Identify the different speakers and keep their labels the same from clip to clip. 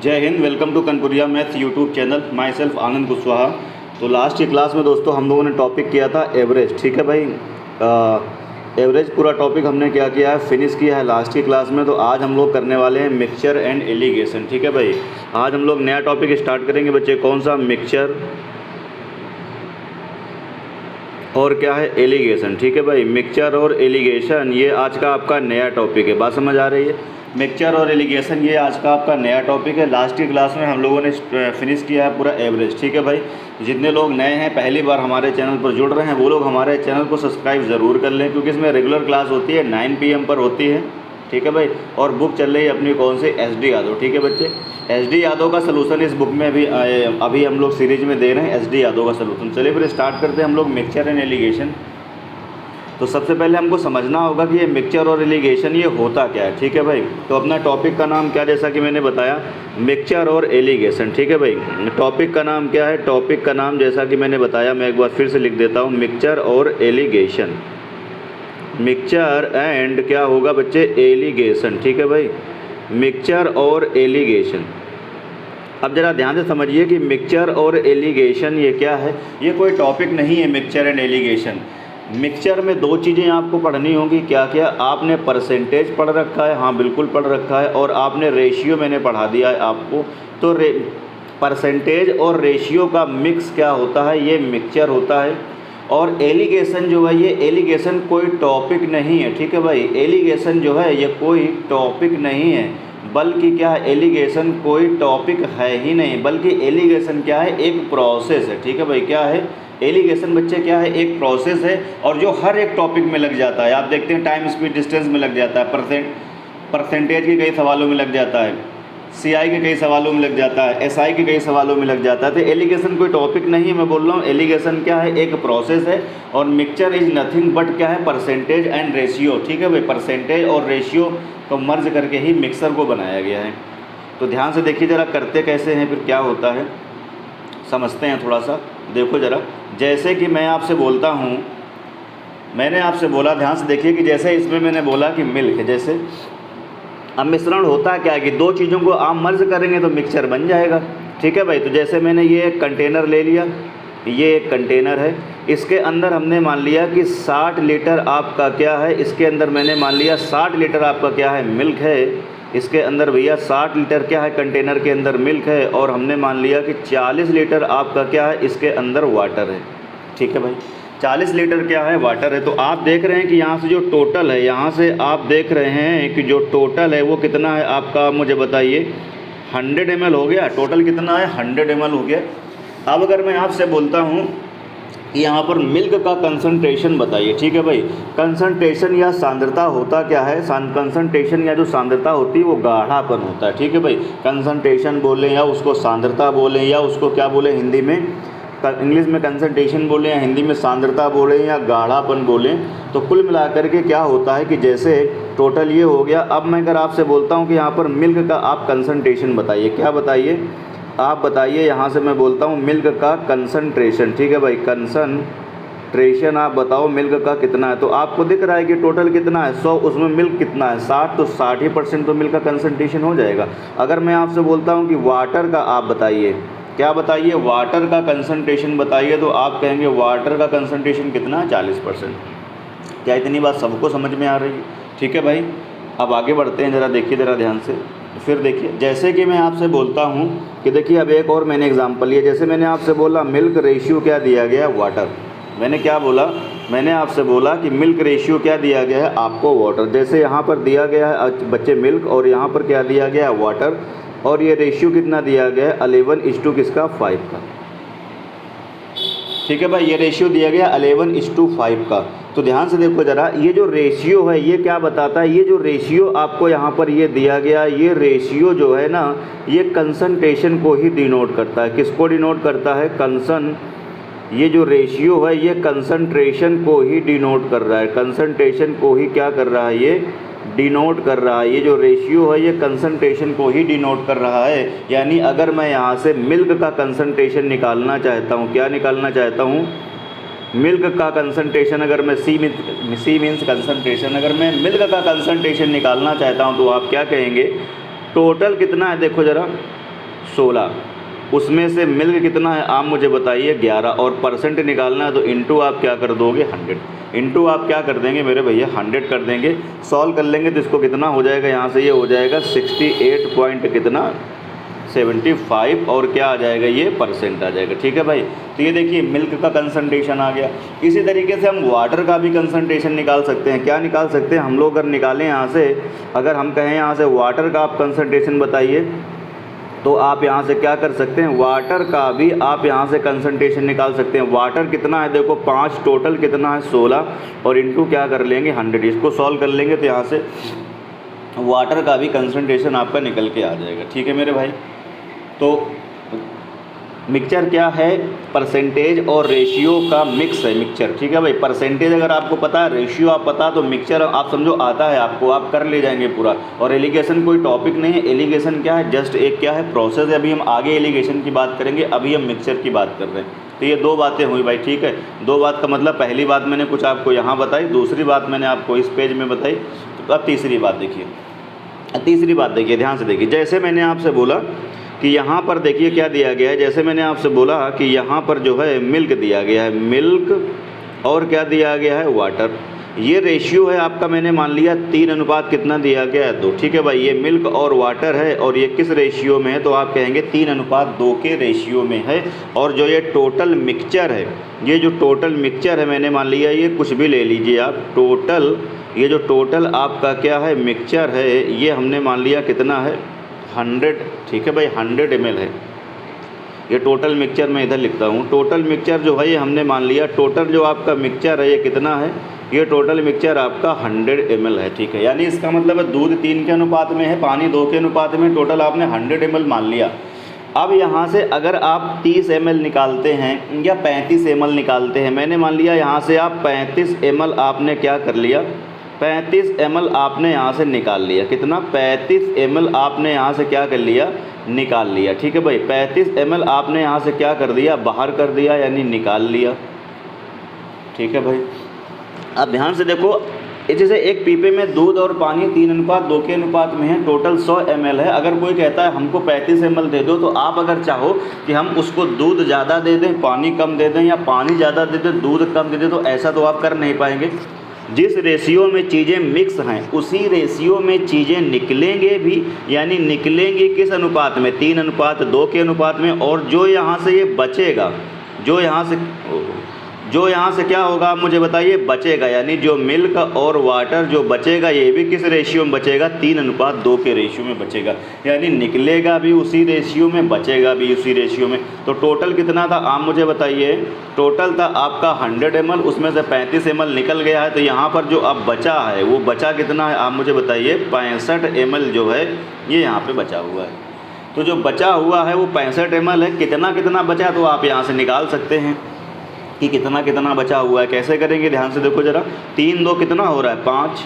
Speaker 1: जय Hind. Welcome to Kanpuriya maths YouTube channel. Myself Anand Kushwaha. तो last की क्लास में दोस्तों हम लोगों ने टॉपिक किया था एवरेज। ठीक है भाई, एवरेज पूरा टॉपिक हमने क्या किया है, फिनिश किया है लास्ट की क्लास में। तो आज हम लोग करने वाले हैं मिक्सचर एंड एलिगेशन। ठीक है भाई, आज हम लोग नया टॉपिक स्टार्ट करेंगे बच्चे। कौन सा? मिक्सचर और क्या है, एलिगेशन। ठीक है भाई, मिक्सचर और एलिगेशन ये आज का आपका नया टॉपिक है। बात समझ आ रही है? मिक्सचर और एलिगेशन ये आज का आपका नया टॉपिक है। लास्ट की क्लास में हम लोगों ने फिनिश किया है पूरा एवरेज। ठीक है भाई, जितने लोग नए हैं, पहली बार हमारे चैनल पर जुड़ रहे हैं, वो लोग हमारे चैनल को सब्सक्राइब ज़रूर कर लें, क्योंकि इसमें रेगुलर क्लास होती है 9 PM पर होती है। ठीक है भाई, और बुक चल रही है अपनी कौन सी, SD यादव। ठीक है बच्चे, SD यादव का सलूशन इस बुक में अभी हम लोग सीरीज में दे रहे हैं, SD यादव का सलूशन। चलिए फिर स्टार्ट करते हैं हम लोग मिक्सचर एंड एलिगेशन। तो सबसे पहले हमको समझना होगा कि ये मिक्सचर और एलिगेशन ये होता क्या है। ठीक है भाई, तो अपना टॉपिक का नाम क्या, जैसा कि मैंने बताया, मिक्सचर और एलिगेशन। ठीक है भाई, टॉपिक का नाम क्या है? टॉपिक का नाम जैसा कि मैंने बताया, मैं एक बार फिर से लिख देता हूँ, मिक्सचर और एलिगेशन। मिक्सचर एंड क्या होगा बच्चे, एलिगेशन। ठीक है भाई, मिक्सचर और एलिगेशन। अब ज़रा ध्यान से समझिए कि मिक्सचर और एलिगेशन ये क्या है। ये कोई टॉपिक नहीं है मिक्सचर एंड एलिगेशन। मिक्सचर में दो चीज़ें आपको पढ़नी होंगी। क्या क्या? आपने परसेंटेज पढ़ रखा है, हाँ बिल्कुल पढ़ रखा है, और आपने रेशियो मैंने पढ़ा दिया है आपको। तो परसेंटेज और रेशियो का मिक्स क्या होता है, ये मिक्सचर होता है। और एलिगेशन जो है, ये एलिगेशन कोई टॉपिक नहीं है। ठीक है भाई, एलिगेशन जो है ये कोई टॉपिक नहीं है, बल्कि क्या है, एलिगेशन कोई टॉपिक है ही नहीं, बल्कि एलिगेशन क्या है, एक प्रोसेस है। ठीक है भाई, क्या है एलिगेशन बच्चे, क्या है, एक प्रोसेस है, और जो हर एक टॉपिक में लग जाता है। आप देखते हैं टाइम स्पीड डिस्टेंस में लग जाता है, परसेंटेज के कई सवालों में लग जाता है, CI के कई सवालों में लग जाता है, SI के कई सवालों में लग जाता है। तो एलिगेशन कोई टॉपिक नहीं है, मैं बोल रहा हूँ एलिगेशन क्या है, एक प्रोसेस है। और मिक्सचर इज नथिंग बट क्या है, परसेंटेज एंड रेशियो। ठीक है भाई, परसेंटेज और रेशियो को मर्ज करके ही मिक्सर को बनाया गया है। तो ध्यान से देखिए ज़रा, करते कैसे हैं, फिर क्या होता है समझते हैं थोड़ा सा। देखो ज़रा, जैसे कि मैं आपसे बोलता हूँ, मैंने आपसे बोला, ध्यान से देखिए कि जैसे इसमें मैंने बोला कि मिल्क, जैसे अब मिश्रण होता है क्या है कि दो चीज़ों को आप मर्ज करेंगे तो मिक्सचर बन जाएगा। ठीक है भाई, तो जैसे मैंने ये एक कंटेनर ले लिया, ये एक कंटेनर है, इसके अंदर हमने मान लिया कि 60 लीटर आपका क्या है, इसके अंदर मैंने मान लिया 60 लीटर आपका क्या है, मिल्क है। इसके अंदर भैया 60 लीटर क्या है, कंटेनर के अंदर मिल्क है, और हमने मान लिया कि 40 लीटर आपका क्या है, इसके अंदर वाटर है। ठीक है भाई, 40 लीटर क्या है, वाटर है। तो आप देख रहे हैं कि यहाँ से जो टोटल है, यहाँ से आप देख रहे हैं कि जो टोटल है वो कितना है आपका, मुझे बताइए। 100 ml हो गया। टोटल कितना है, 100 ml हो गया। अब अगर मैं आपसे बोलता हूँ कि यहाँ पर मिल्क का कंसंट्रेशन बताइए। ठीक है भाई, कंसंट्रेशन या सांद्रता होता क्या है, कंसंट्रेशन या जो सांद्रता होती है वो गाढ़ापन होता है। ठीक है भाई, कंसंट्रेशन बोलें या उसको सांद्रता बोलें या उसको क्या बोलें, हिंदी में इंग्लिश में कंसंट्रेशन बोलें या हिंदी में सांद्रता बोलें या गाढ़ापन बोलें। तो कुल मिलाकर के क्या होता है कि जैसे टोटल ये हो गया। अब मैं अगर आपसे बोलता हूँ कि यहाँ पर मिल्क का आप कंसंट्रेशन बताइए, क्या बताइए आप बताइए। यहाँ से मैं बोलता हूँ मिल्क का कंसंट्रेशन। ठीक है भाई, कंसंट्रेशन आप बताओ मिल्क का कितना है। तो आपको दिख रहा है कि टोटल कितना है 100, उसमें मिल्क कितना है 60, तो 60% तो मिल्क का कंसंट्रेशन हो जाएगा। अगर मैं आपसे बोलता हूँ कि वाटर का आप बताइए, क्या बताइए, वाटर का कंसंट्रेशन बताइए, तो आप कहेंगे वाटर का कंसंट्रेशन कितना है, 40%। क्या इतनी बात सबको समझ में आ रही है? ठीक है भाई, अब आगे बढ़ते हैं, ज़रा देखिए ज़रा ध्यान से। फिर देखिए, जैसे कि मैं आपसे बोलता हूँ कि देखिए, अब एक और मैंने एग्जांपल लिया। जैसे मैंने आपसे बोला मिल्क रेशियो क्या दिया गया है, वाटर। मैंने क्या बोला, मैंने आपसे बोला कि मिल्क रेशियो क्या दिया गया है आपको, वाटर। जैसे यहाँ पर दिया गया है बच्चे मिल्क, और यहाँ पर क्या दिया गया है, वाटर, और ये रेशियो कितना दिया गया है, 11 किसका, 5 का। ठीक है भाई, ये रेशियो दिया गया 11:5 का। तो ध्यान से देखो ज़रा, ये जो रेशियो है ये क्या बताता है, ये जो रेशियो आपको यहाँ पर ये दिया गया, ये रेशियो जो है ना, ये कंसंट्रेशन को ही डिनोट करता है। किसको डिनोट करता है, ये जो रेशियो है ये कंसंट्रेशन को ही डिनोट कर रहा है, कंसंट्रेशन को ही क्या कर रहा है, ये डिनोट कर रहा है। ये जो रेशियो है ये कंसंट्रेशन को ही डिनोट कर रहा है। यानी अगर मैं यहाँ से मिल्क का कंसंट्रेशन निकालना चाहता हूँ, क्या निकालना चाहता हूँ, मिल्क का कंसंट्रेशन, अगर मैं सी मीन्स कंसंट्रेशन, अगर मैं मिल्क का कंसंट्रेशन निकालना चाहता हूँ तो आप क्या कहेंगे, टोटल कितना है, देखो ज़रा 16, उसमें से मिल्क कितना है आप मुझे बताइए 11, और परसेंट निकालना है तो इंटू आप क्या कर दोगे 100, इंटू आप क्या कर देंगे मेरे भैया 100 कर देंगे। सॉल्व कर लेंगे तो इसको कितना हो जाएगा, यहाँ से ये हो जाएगा 68 पॉइंट कितना 75, और क्या आ जाएगा ये परसेंट आ जाएगा। ठीक है भाई, तो ये देखिए मिल्क का कंसंट्रेशन आ गया। इसी तरीके से हम वाटर का भी कंसंट्रेशन निकाल सकते हैं। क्या निकाल सकते हैं हम लोग, अगर निकालें यहाँ से, अगर हम कहें यहाँ से वाटर का आप कंसंट्रेशन बताइए, तो आप यहाँ से क्या कर सकते हैं, वाटर का भी आप यहाँ से कंसंट्रेशन निकाल सकते हैं। वाटर कितना है देखो 5, टोटल कितना है 16, और इंटू क्या कर लेंगे 100। इसको सॉल्व कर लेंगे तो यहाँ से वाटर का भी कंसंट्रेशन आपका निकल के आ जाएगा। ठीक है मेरे भाई, तो मिक्सचर क्या है, परसेंटेज और रेशियो का मिक्स है मिक्सचर। ठीक है भाई, परसेंटेज अगर आपको पता है, रेशियो आप पता, तो मिक्सचर आप समझो आता है आपको, आप कर ले जाएंगे पूरा। और एलिगेशन कोई टॉपिक नहीं है, एलिगेशन क्या है, जस्ट एक क्या है प्रोसेस है। अभी हम आगे एलिगेशन की बात करेंगे, अभी हम मिक्सचर की बात कर रहे हैं। तो ये दो बातें हुई भाई। ठीक है, दो बात का मतलब पहली बात मैंने कुछ आपको यहाँ बताई, दूसरी बात मैंने आपको इस पेज में बताई। तो अब तीसरी बात देखिए, तीसरी बात देखिए, ध्यान से देखिए। जैसे मैंने आपसे बोला कि यहाँ पर देखिए क्या दिया गया है, जैसे मैंने आपसे बोला कि यहाँ पर जो है मिल्क दिया गया है, मिल्क, और क्या दिया गया है वाटर। ये रेशियो है आपका, मैंने मान लिया 3 अनुपात कितना दिया गया है 2। ठीक है भाई, ये मिल्क और वाटर है, और ये किस रेशियो में है, तो आप कहेंगे 3 अनुपात 2 के रेशियो में है। और जो ये टोटल मिक्सचर है, ये जो टोटल मिक्सचर है, मैंने मान लिया ये कुछ भी ले लीजिए आप, टोटल, ये जो टोटल आपका क्या है मिक्सचर है, ये हमने मान लिया कितना है 100। ठीक है भाई, 100 ml है ये टोटल मिक्सचर। मैं इधर लिखता हूँ, टोटल मिक्सचर जो है ये हमने मान लिया, टोटल जो आपका मिक्सचर है ये कितना है, ये टोटल मिक्सचर आपका 100 ml है। ठीक है, यानी इसका मतलब है दूध 3 के अनुपात में है, पानी 2 के अनुपात में, टोटल आपने 100 ml मान लिया। अब यहाँ से अगर आप 30 ml निकालते हैं या 35 ml निकालते हैं, मैंने मान लिया यहाँ से आप 35 ml आपने क्या कर लिया, 35 ml आपने यहाँ से निकाल लिया। कितना, 35 ml आपने यहाँ से क्या कर लिया, निकाल लिया। ठीक है भाई, 35 ml आपने यहाँ से क्या कर दिया, बाहर कर दिया, यानी निकाल लिया। ठीक है भाई, अब ध्यान से देखो, जैसे एक पीपे में दूध और पानी 3 अनुपात 2 के अनुपात में है, टोटल 100 ml है। अगर कोई कहता है हमको 35 ml दे दो, तो आप अगर चाहो कि हम उसको दूध ज़्यादा दे दें पानी कम दे दें, या पानी ज़्यादा दे दें दूध कम दे दें, तो ऐसा तो आप कर नहीं पाएंगे। जिस रेशियो में चीज़ें मिक्स हैं उसी रेशियो में चीज़ें निकलेंगे भी, यानी निकलेंगे किस अनुपात में, 3 अनुपात 2 के अनुपात में। और जो यहाँ से ये बचेगा, जो यहाँ से क्या होगा आप मुझे बताइए, बचेगा, यानी जो मिल्क और वाटर जो बचेगा ये भी किस रेशियो में बचेगा, 3 अनुपात 2 के रेशियो में बचेगा। यानी निकलेगा भी उसी रेशियो में, बचेगा भी उसी रेशियो में। तो टोटल कितना था आप मुझे बताइए, टोटल था आपका 100 ml, उसमें से 35 ml निकल गया है। तो यहाँ पर जो अब बचा है वो बचा कितना है आप मुझे बताइए, 65 ml जो है ये यहाँ पर बचा हुआ है। तो जो बचा हुआ है वो 65 ml है। कितना कितना बचा तो आप यहाँ से निकाल सकते हैं कि कितना कितना बचा हुआ है। कैसे करेंगे, ध्यान से देखो ज़रा, 3 2 कितना हो रहा है 5,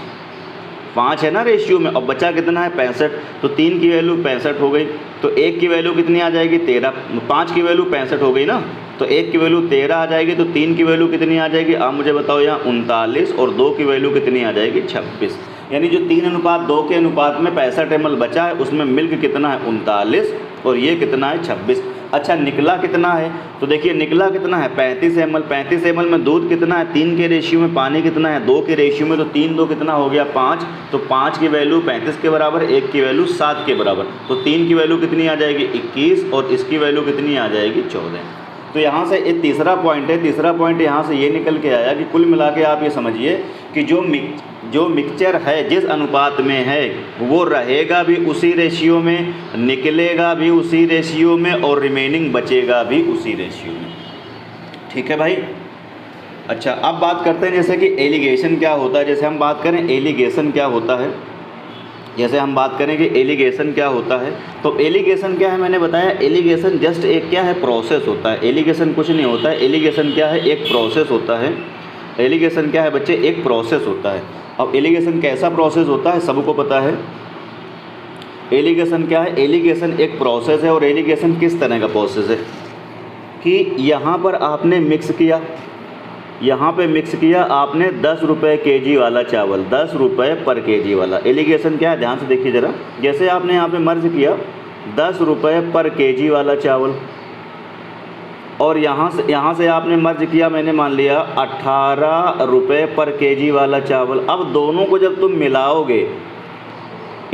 Speaker 1: 5 है ना रेशियो में, और बचा कितना है 65। तो 3 की वैल्यू 65 हो गई, तो 1 की वैल्यू कितनी आ जाएगी 13, 5 की वैल्यू 65 हो गई ना, तो 1 की वैल्यू 13 आ जाएगी। तो 3 की वैल्यू कितनी आ जाएगी आप मुझे बताओ यहाँ 39, और 2 की वैल्यू कितनी आ जाएगी 26। यानी जो 3 अनुपात 2 के अनुपात में 65 ml बचा है, उसमें मिल्क कितना है 39, और ये कितना है 26। अच्छा, निकला कितना है, तो देखिए निकला कितना है 35 ml। 35 ml में दूध कितना है 3 के रेशियो में, पानी कितना है 2 के रेशियो में, तो 3 2 कितना हो गया 5। तो 5 की वैल्यू 35 के बराबर, 1 की वैल्यू 7 के बराबर। तो 3 की वैल्यू कितनी आ जाएगी 21, और इसकी वैल्यू कितनी आ जाएगी 14। तो यहाँ से एक तीसरा पॉइंट है, तीसरा पॉइंट यहाँ से ये निकल के आया कि कुल मिला के आप ये समझिए कि जो मिक्सचर है जिस अनुपात में है वो रहेगा भी उसी रेशियो में, निकलेगा भी उसी रेशियो में, और रिमेनिंग बचेगा भी उसी रेशियो में। ठीक है भाई। अच्छा, अब बात करते हैं जैसे कि एलिगेशन क्या होता है। जैसे हम बात करें एलिगेशन क्या होता है, जैसे हम बात करें कि एलिगेशन क्या होता है, तो एलिगेशन क्या है मैंने बताया, एलिगेशन जस्ट एक क्या है प्रोसेस होता है। एलिगेशन कुछ नहीं होता है, एलिगेशन क्या है एक प्रोसेस होता है। एलिगेशन क्या है बच्चे, एक प्रोसेस होता है। अब एलिगेशन कैसा प्रोसेस होता है सबको पता है। एलिगेशन क्या है, एलिगेशन एक प्रोसेस है। और एलिगेशन किस तरह का प्रोसेस है कि यहाँ पर आपने मिक्स किया, यहाँ पे मिक्स किया आपने 10 रुपये केजी वाला चावल, 10 रुपये पर केजी वाला। एलिगेशन क्या है ध्यान से देखिए ज़रा, जैसे आपने यहाँ पे मर्ज किया ₹10 पर केजी वाला चावल, और यहाँ से आपने मर्ज किया, मैंने मान लिया ₹18 पर केजी वाला चावल। अब दोनों को जब तुम मिलाओगे,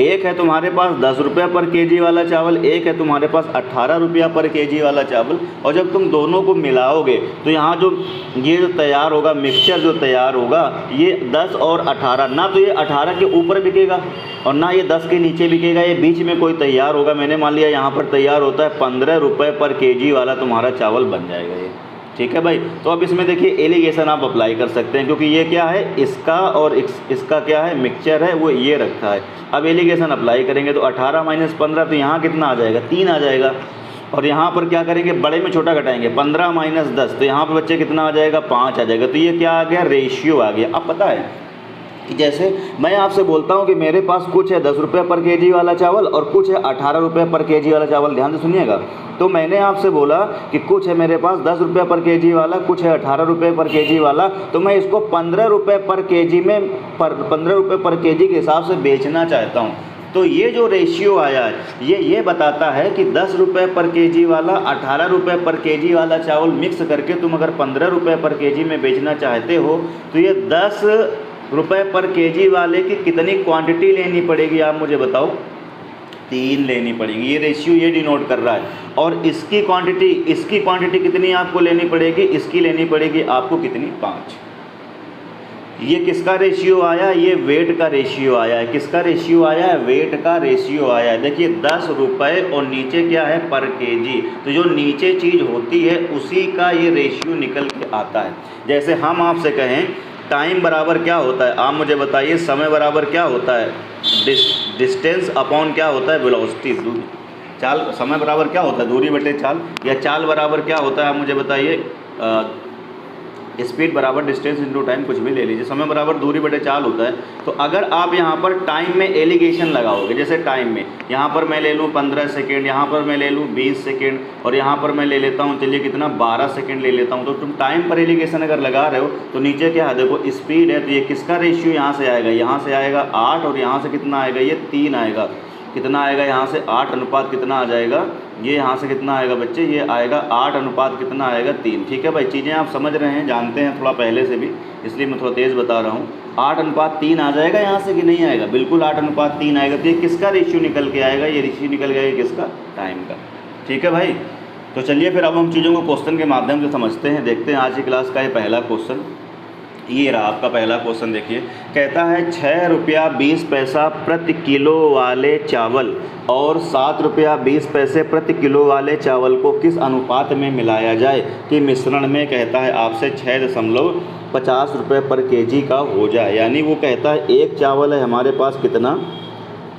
Speaker 1: एक है तुम्हारे पास ₹10 पर केजी वाला चावल, एक है तुम्हारे पास ₹18 पर केजी वाला चावल, और जब तुम दोनों को मिलाओगे तो यहाँ जो ये जो तैयार होगा, मिक्सचर जो तैयार होगा, ये 10 और 18, ना तो ये 18 के ऊपर बिकेगा और ना ये 10 के नीचे बिकेगा, ये बीच में कोई तैयार होगा। मैंने मान लिया यहाँ पर तैयार होता है ₹15 पर केजी वाला तुम्हारा चावल बन जाएगा ये, ठीक है भाई। तो अब इसमें देखिए एलिगेशन आप अप्लाई कर सकते हैं, क्योंकि ये क्या है, इसका और इसका क्या है, मिक्सचर है, वो ये रखा है। अब एलिगेशन अप्लाई करेंगे तो 18 - 15, तो यहाँ कितना आ जाएगा, 3 आ जाएगा। और यहाँ पर क्या करेंगे, बड़े में छोटा घटाएंगे, 15 - 10, तो यहाँ पर बच्चे कितना आ जाएगा, 5 आ जाएगा। तो ये क्या आ गया, रेशियो आ गया। अब पता है कि जैसे मैं आपसे बोलता हूँ कि मेरे पास कुछ है ₹10 पर केजी वाला चावल और कुछ है ₹18 पर केजी वाला चावल, ध्यान से सुनिएगा। तो मैंने आपसे बोला कि कुछ है मेरे पास ₹10 पर केजी वाला, कुछ है ₹18 पर केजी वाला, तो मैं इसको ₹15 पर केजी में ₹15 पर केजी के हिसाब से बेचना चाहता हूँ। तो ये जो रेशियो आया है, ये बताता है कि ₹10 पर केजी वाला, ₹18 पर केजी वाला चावल मिक्स करके तुम अगर ₹15 पर केजी में बेचना चाहते हो, तो ये ₹10 पर केजी वाले की कितनी क्वांटिटी लेनी पड़ेगी, आप मुझे बताओ। 3 लेनी पड़ेगी। ये रेशियो ये डिनोट कर रहा है। और इसकी क्वांटिटी कितनी आपको लेनी पड़ेगी, इसकी लेनी पड़ेगी आपको कितनी, 5। ये किसका रेशियो आया, ये वेट का रेशियो आया है। किसका रेशियो आया है, वेट का रेशियो आया है। देखिए ₹10 और नीचे क्या है, पर केजी। तो जो नीचे चीज़ होती है उसी का ये रेशियो निकल के आता है। जैसे हम आपसे कहें टाइम बराबर क्या होता है, आप मुझे बताइए। समय बराबर क्या होता है, डिस्टेंस अपॉन क्या होता है, वेलोसिटी, दूरी। चाल, समय बराबर क्या होता है, दूरी बटे चाल। या चाल बराबर क्या होता है, आप मुझे बताइए। स्पीड बराबर डिस्टेंस इंटू टाइम, कुछ भी ले लीजिए। समय बराबर दूरी बटे चाल होता है। तो अगर आप यहाँ पर टाइम में एलिगेशन लगाओगे, जैसे टाइम में यहाँ पर मैं ले लूँ 15 सेकेंड, यहाँ पर मैं ले लूँ 20 सेकेंड, और यहाँ पर मैं ले लेता हूँ, चलिए कितना, 12 सेकेंड ले लेता हूँ। तो तुम टाइम पर एलिगेशन अगर लगा रहे हो तो नीचे क्या है, देखो स्पीड है, तो ये किसका रेशियो यहाँ से आएगा, यहाँ से आएगा 8, और यहाँ से कितना आएगा, ये 3 आएगा। कितना आएगा, यहाँ से 8 अनुपात कितना आ जाएगा, ये यहाँ से कितना आएगा बच्चे, ये आएगा 8 अनुपात कितना आएगा, 3। ठीक है भाई, चीज़ें आप समझ रहे हैं, जानते हैं थोड़ा पहले से भी, इसलिए मैं थोड़ा तेज़ बता रहा हूँ। 8 अनुपात 3 आ जाएगा यहाँ से कि नहीं आएगा, बिल्कुल 8 अनुपात 3 आएगा। तो ये किसका रेशियो निकल के आएगा, ये रेशियो निकल गया किसका, टाइम का। ठीक है भाई, तो चलिए फिर अब हम चीज़ों को क्वेश्चन के माध्यम से समझते हैं, देखते हैं आज की क्लास का ये पहला क्वेश्चन। ये रहा आपका पहला क्वेश्चन, देखिए कहता है ₹6.20 प्रति किलो वाले चावल और ₹7.20 प्रति किलो वाले चावल को किस अनुपात में मिलाया जाए कि मिश्रण में, कहता है आपसे, ₹6.50 पर केजी का हो जाए। यानी वो कहता है एक चावल है हमारे पास कितना,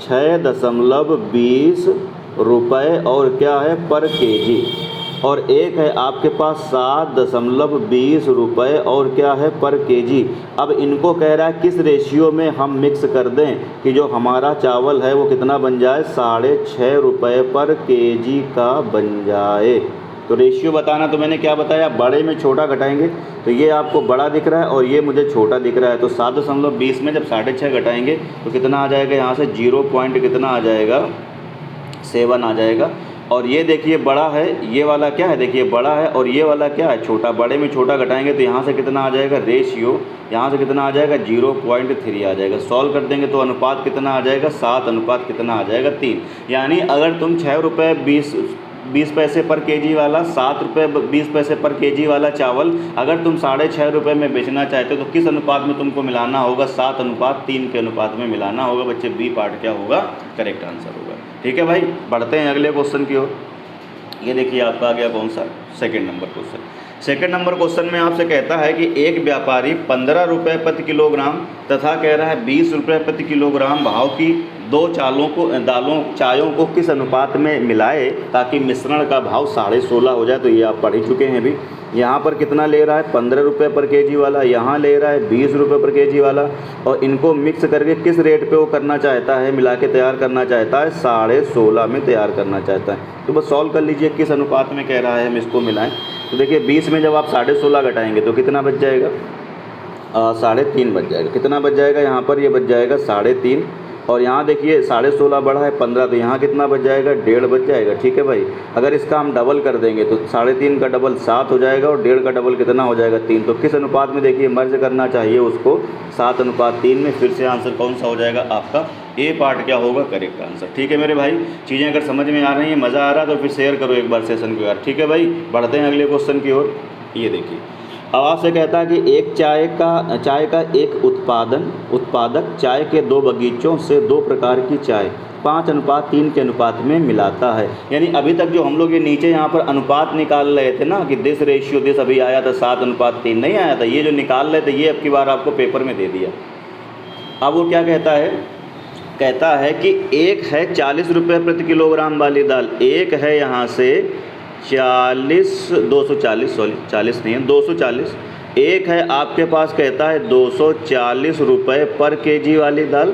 Speaker 1: ₹6.20 और क्या है, पर केजी, और एक है आपके पास ₹7.20 और क्या है, पर केजी। अब इनको कह रहा है किस रेशियो में हम मिक्स कर दें कि जो हमारा चावल है वो कितना बन जाए, ₹6.50 पर केजी का बन जाए। तो रेशियो बताना, तो मैंने क्या बताया, बड़े में छोटा घटाएंगे, तो ये आपको बड़ा दिख रहा है और ये मुझे छोटा दिख रहा है। तो 7.20 में जब 6.5 घटाएंगे तो कितना आ जाएगा, यहाँ से 0 पॉइंट कितना आ जाएगा, 7 आ जाएगा। और ये देखिए बड़ा है, ये वाला क्या है, देखिए बड़ा है, और ये वाला क्या है, छोटा। बड़े में छोटा घटाएंगे तो यहाँ से कितना आ जाएगा, रेशियो यहाँ से कितना आ जाएगा, 0.3 आ जाएगा। सॉल्व कर देंगे तो अनुपात कितना आ जाएगा, 7 अनुपात कितना आ जाएगा, 3। यानी अगर तुम ₹6.20 पर केजी वाला, ₹7.20 पर केजी वाला चावल अगर तुम ₹6.50 में बेचना चाहते हो तो किस अनुपात में तुमको मिलाना होगा, 7:3 के अनुपात में मिलाना होगा। बच्चे बी पार्ट क्या होगा, करेक्ट आंसर होगा। ठीक है भाई, बढ़ते हैं अगले क्वेश्चन की ओर। ये देखिए आपका आ गया कौन सा, second number question. Second number question में आपसे कहता है कि एक व्यापारी ₹15 प्रति किलोग्राम तथा कह रहा है ₹20 प्रति किलोग्राम भाव की 2 चायों को किस अनुपात में मिलाए ताकि मिश्रण का भाव 16.5 हो जाए। तो ये आप पढ़ ही चुके हैं भी। यहाँ पर कितना ले रहा है, ₹15 पर केजी वाला, यहाँ ले रहा है ₹20 पर केजी वाला, और इनको मिक्स करके किस रेट पे वो करना चाहता है, मिला के तैयार करना चाहता है, 16.5 में तैयार करना चाहता है। तो बस सॉल्व कर लीजिए किस अनुपात में कह रहा है हम इसको मिलाएं। तो देखिए 20 में जब आप 16.5 घटाएंगे तो कितना बच जाएगा, 3.5 बच जाएगा। कितना बच जाएगा, यहाँ पर ये बच जाएगा 3.5, और यहाँ देखिए 16.5 बढ़ा है 15, तो यहाँ कितना बच जाएगा, 1.5 बच जाएगा। ठीक है भाई, अगर इसका हम डबल कर देंगे तो 3.5 का डबल 7 हो जाएगा और 1.5 का डबल कितना हो जाएगा, 3। तो किस अनुपात में देखिए मर्ज करना चाहिए उसको, 7:3 में। फिर से आंसर कौन सा हो जाएगा आपका, ए पार्ट क्या होगा करेक्ट आंसर। ठीक है मेरे भाई, चीज़ें अगर समझ में आ रही हैं, मज़ा आ रहा है तो फिर शेयर करो एक बार सेशन को यार। ठीक है भाई, बढ़ते हैं अगले क्वेश्चन की ओर। ये देखिए अब आपसे कहता है कि एक चाय का एक उत्पादक चाय के 2 बगीचों से 2 प्रकार की चाय 5:3 के अनुपात में मिलाता है। यानी अभी तक जो हम लोग ये नीचे यहाँ पर अनुपात निकाल रहे थे ना कि दिस रेशियो दिस, अभी आया था 7:3 नहीं आया था, ये जो निकाल रहे थे ये अब की बार आपको पेपर में दे दिया। अब वो क्या कहता है, कहता है कि एक है 40 रुपये प्रति किलोग्राम वाली दाल, एक है यहाँ से 240 नहीं है 240, एक है आपके पास कहता है 240 रुपये पर केजी वाली दाल,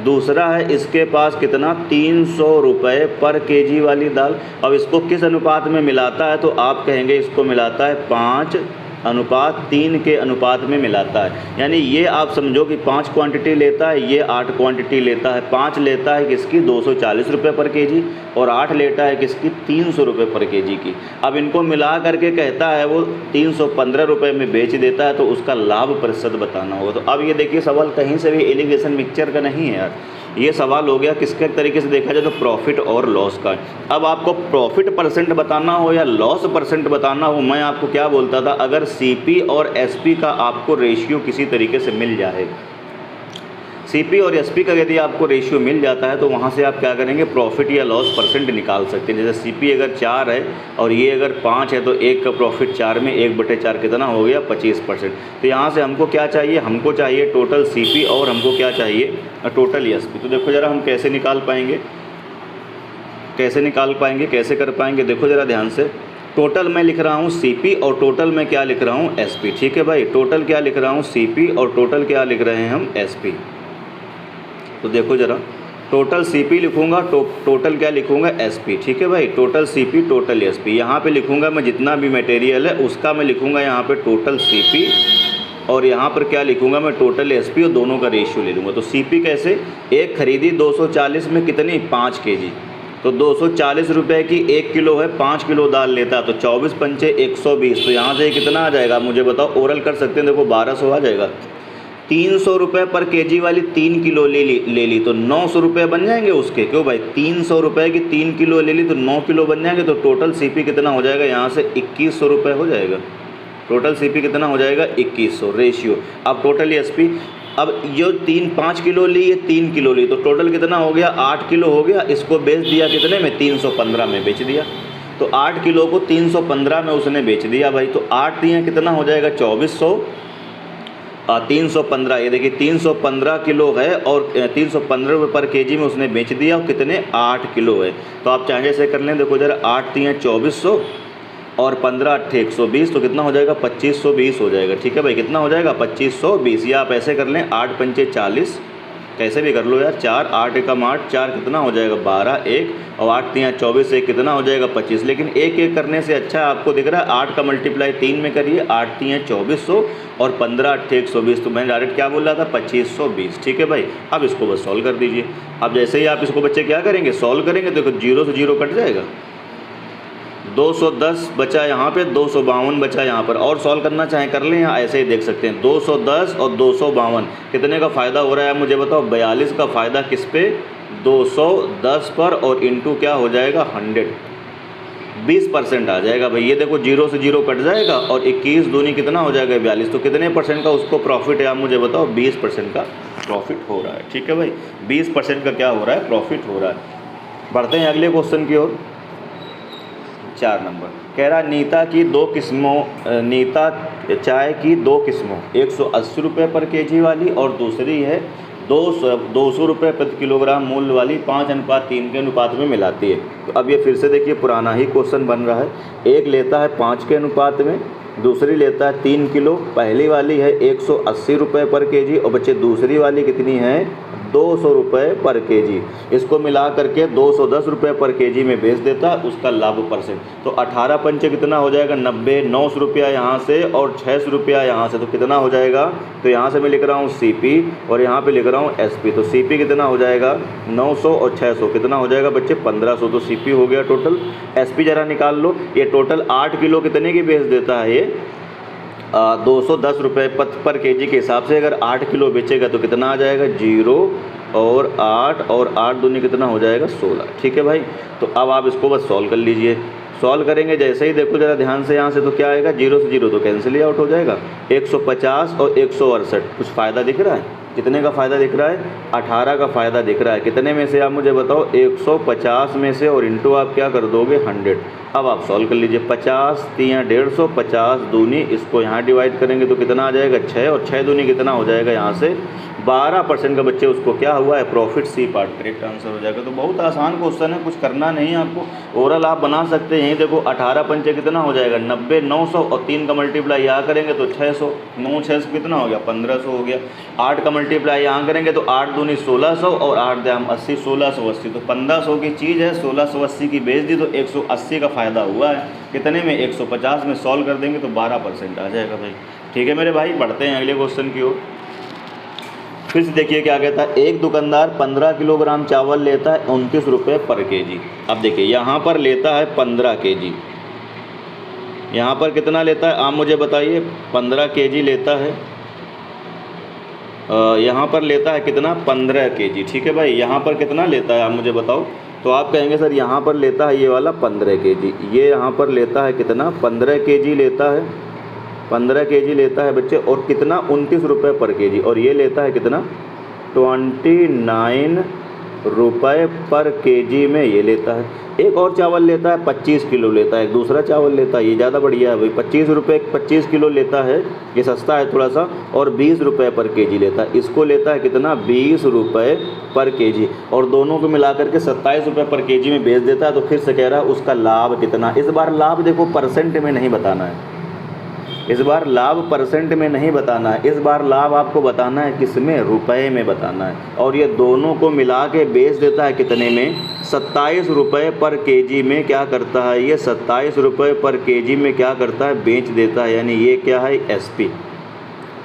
Speaker 1: दूसरा है इसके पास कितना 300 रुपये पर केजी वाली दाल। अब इसको किस अनुपात में मिलाता है, तो आप कहेंगे इसको मिलाता है 5:3 के अनुपात में मिलाता है। यानी ये आप समझो कि 5 क्वांटिटी लेता है, ये 8 क्वांटिटी लेता है। 5 लेता है किसकी 240 रुपये पर केजी और 8 लेता है किसकी 300 रुपये पर केजी की। अब इनको मिला करके कहता है वो 315 रुपये में बेच देता है, तो उसका लाभ प्रतिशत बताना होगा। तो अब ये देखिए सवाल कहीं से भी एलिगेशन मिक्सचर का नहीं है यार, ये सवाल हो गया किसके तरीके से देखा जाए तो प्रॉफिट और लॉस का। अब आपको प्रॉफिट परसेंट बताना हो या लॉस परसेंट बताना हो, मैं आपको क्या बोलता था, अगर सीपी और एसपी का आपको रेशियो किसी तरीके से मिल जाए, सीपी और एसपी का यदि आपको रेशियो मिल जाता है तो वहाँ से आप क्या करेंगे, प्रॉफिट या लॉस परसेंट निकाल सकते हैं। जैसे सीपी अगर 4 है और ये अगर 5 है तो एक का प्रॉफिट 4 में 1/4 कितना हो गया 25%। तो यहाँ से हमको क्या चाहिए, हमको चाहिए टोटल सीपी और हमको क्या चाहिए टोटल एसपी। तो देखो ज़रा हम कैसे निकाल पाएंगे, कैसे कर पाएंगे, देखो ज़रा ध्यान से। टोटल मैं लिख रहा हूँ सीपी और टोटल मैं क्या लिख रहा हूँ एसपी। ठीक है भाई, टोटल क्या लिख रहा हूँ सीपी और टोटल क्या लिख रहे हैं हम एसपी। तो देखो ज़रा, टोटल सीपी लिखूंगा, टोटल क्या लिखूंगा एसपी। ठीक है भाई, टोटल सीपी टोटल एसपी। यहाँ पे लिखूंगा मैं जितना भी मटेरियल है उसका मैं लिखूंगा यहाँ पे टोटल सीपी और यहाँ पर क्या लिखूंगा मैं टोटल एसपी और दोनों का रेशियो ले लूँगा। तो सीपी कैसे, एक खरीदी 240 में कितनी 5 केजी, तो 240 रुपये की 1 किलो है, 5 किलो दाल लेता है तो 24 पंचे 120। तो यहाँ से कितना आ जाएगा मुझे बताओ, ओरल कर सकते हैं, देखो 1200 आ जाएगा। 300 रुपये पर केजी वाली 3 किलो ले ली तो 900 रुपये बन जाएंगे उसके। क्यों भाई, 300 रुपये की 3 किलो ले ली तो 9 किलो बन जाएंगे। तो टोटल सीपी कितना हो जाएगा यहाँ से 2100 रुपये हो जाएगा। टोटल सीपी कितना हो जाएगा 2100 रेशियो। अब टोटल एसपी, अब जो 5 किलो ली ये 3 किलो ली तो टोटल कितना हो गया 8 किलो हो गया। इसको बेच दिया कितने में 315 में बेच दिया। तो 8 किलो को 315 में उसने बेच दिया भाई। तो 8 दिए कितना हो जाएगा 2400, 315, ये देखिए 315 किलो है और 315 रुपये पर केजी में उसने बेच दिया और कितने 8 किलो है। तो आप चाहे से कर लें, देखो जरा 8 दिए 2400 और 15 8 120 तो कितना हो जाएगा 2520 हो जाएगा। ठीक है भाई, कितना हो जाएगा 2520। या आप ऐसे कर लें 8 पंचे 40, कैसे भी कर लो यार, 4 8 एकम 8, 4 कितना हो जाएगा 12 1 और 8 3 24 1 कितना हो जाएगा 25। लेकिन एक एक करने से अच्छा आपको दिख रहा है 8 का मल्टीप्लाई 3 में करिए, 8 3 2400 और 15 8 120। तो मैं डायरेक्ट क्या बोल रहा था 2520। ठीक है भाई, अब इसको बस सॉल्व कर दीजिए। अब जैसे ही आप इसको बच्चे क्या करेंगे सॉल्व करेंगे, देखो 0 से 0 कट जाएगा, 210 बचा यहाँ पे, 252 बचा यहाँ पर। और सॉल्व करना चाहें कर लें या ऐसे ही देख सकते हैं। 210 और 252 कितने का फ़ायदा हो रहा है मुझे बताओ, 42 का फ़ायदा किस पे 210 पर और इनटू क्या हो जाएगा 100, 20% आ जाएगा भाई। ये देखो 0 से 0 कट जाएगा और 21 दूनी कितना हो जाएगा 42। तो कितने % का उसको प्रॉफिट है आप मुझे बताओ, 20% का प्रॉफिट हो रहा है। ठीक है भाई, 20% का क्या हो रहा है प्रॉफिट हो रहा है। बढ़ते हैं अगले क्वेश्चन की ओर। 4 नंबर कह रहा नीता चाय की 2 किस्मों 180 रुपये पर केजी वाली और दूसरी है 200 रुपये प्रति किलोग्राम मूल्य वाली 5:3 के अनुपात में मिलाती है। तो अब ये फिर से देखिए पुराना ही क्वेश्चन बन रहा है। एक लेता है 5 के अनुपात में, दूसरी लेता है 3 किलो। पहली वाली है 180 रुपये पर केजी और बच्चे दूसरी वाली कितनी है 200 रुपये पर केजी। इसको मिला करके 210 रुपये पर केजी में बेच देता है, उसका लाभ परसेंट। तो 18 पंचे कितना हो जाएगा 90, 900 रुपया यहाँ से और 600 रुपया यहाँ से, तो कितना हो जाएगा। तो यहाँ से मैं लिख रहा हूँ CP और यहाँ पे लिख रहा हूँ SP। तो CP कितना हो जाएगा 900 और 600 कितना हो जाएगा बच्चे 1500। तो CP हो गया टोटल। SP ज़रा निकाल लो। ये टोटल 8 किलो कितने की बेच देता है ये 210 रुपये पर केजी के हिसाब से। अगर 8 किलो बेचेगा तो कितना आ जाएगा 0 और 8 दूनी कितना हो जाएगा 16। ठीक है भाई। तो अब आप इसको बस सॉल्व कर लीजिए। सॉल्व करेंगे जैसे ही देखो ज़रा ध्यान से यहाँ से, तो क्या आएगा 0 से 0 तो कैंसिल ही आउट हो जाएगा। 150 और 168 कुछ फ़ायदा दिख रहा है। कितने का फ़ायदा दिख रहा है 18 का फ़ायदा दिख रहा है। कितने में से आप मुझे बताओ 150 में से, और इंटू आप क्या कर दोगे 100। अब आप सॉल्व कर लीजिए। 50 3 150, 50 दूनी इसको यहाँ डिवाइड करेंगे तो कितना आ जाएगा 6, और 6 दूनी कितना हो जाएगा यहाँ से 12% का बच्चे उसको क्या हुआ है profit. C part correct answer हो जाएगा। तो बहुत आसान क्वेश्चन है, कुछ करना नहीं है आपको। ओवरऑल आप बना सकते हैं। यहीं देखो 18 पंचे कितना हो जाएगा 90, 900 और 3 का मल्टीप्लाई यहाँ करेंगे तो 600, 9 600 कितना हो गया 1500 हो गया। 8 का मल्टीप्लाई यहाँ करेंगे तो 8 दूनी 1600 और 8 दाम 80, 1680। तो 1500 की चीज़ है 1680 की बेच दी तो 180 का फ़ायदा हुआ है। कितने में 150 में सॉल्व कर देंगे तो 12% आ जाएगा भाई। ठीक है मेरे भाई, बढ़ते हैं अगले क्वेश्चन की ओर। फिर से देखिए क्या कहता है। एक दुकानदार 15 किलोग्राम चावल लेता है 29 रुपये पर केजी। अब देखिए यहाँ पर लेता है 15 केजी, यहाँ पर कितना लेता है आप मुझे बताइए। 15 केजी लेता है, यहाँ पर लेता है कितना 15 केजी। ठीक है भाई, यहाँ पर कितना लेता है आप मुझे बताओ। तो आप कहेंगे सर यहाँ पर लेता है ये वाला 15 केजी, ये यहाँ पर लेता है कितना 15 केजी लेता है, 15 केजी लेता है बच्चे, और कितना 29 रुपये पर केजी, और ये लेता है कितना 29 रुपये पर केजी में ये लेता है। एक और चावल लेता है 25 किलो लेता है, एक दूसरा चावल लेता है, ये ज़्यादा बढ़िया है भाई। 25 रुपये 25 किलो लेता है, ये सस्ता है थोड़ा सा, और 20 रुपये पर केजी लेता है। इसको लेता है कितना 20 रुपये पर केजी, और दोनों को मिलाकर के 27 रुपये पर केजी में बेच देता है। तो फिर से कह रहा है उसका लाभ कितना। इस बार लाभ देखो परसेंट में नहीं बताना है, इस बार लाभ परसेंट में नहीं बताना है, इस बार लाभ आपको बताना है किस में रुपए में बताना है। और ये दोनों को मिला के बेच देता है कितने में 27 रुपये पर केजी में। क्या करता है ये 27 रुपये पर केजी में क्या करता है बेच देता है, यानी ये क्या है SP।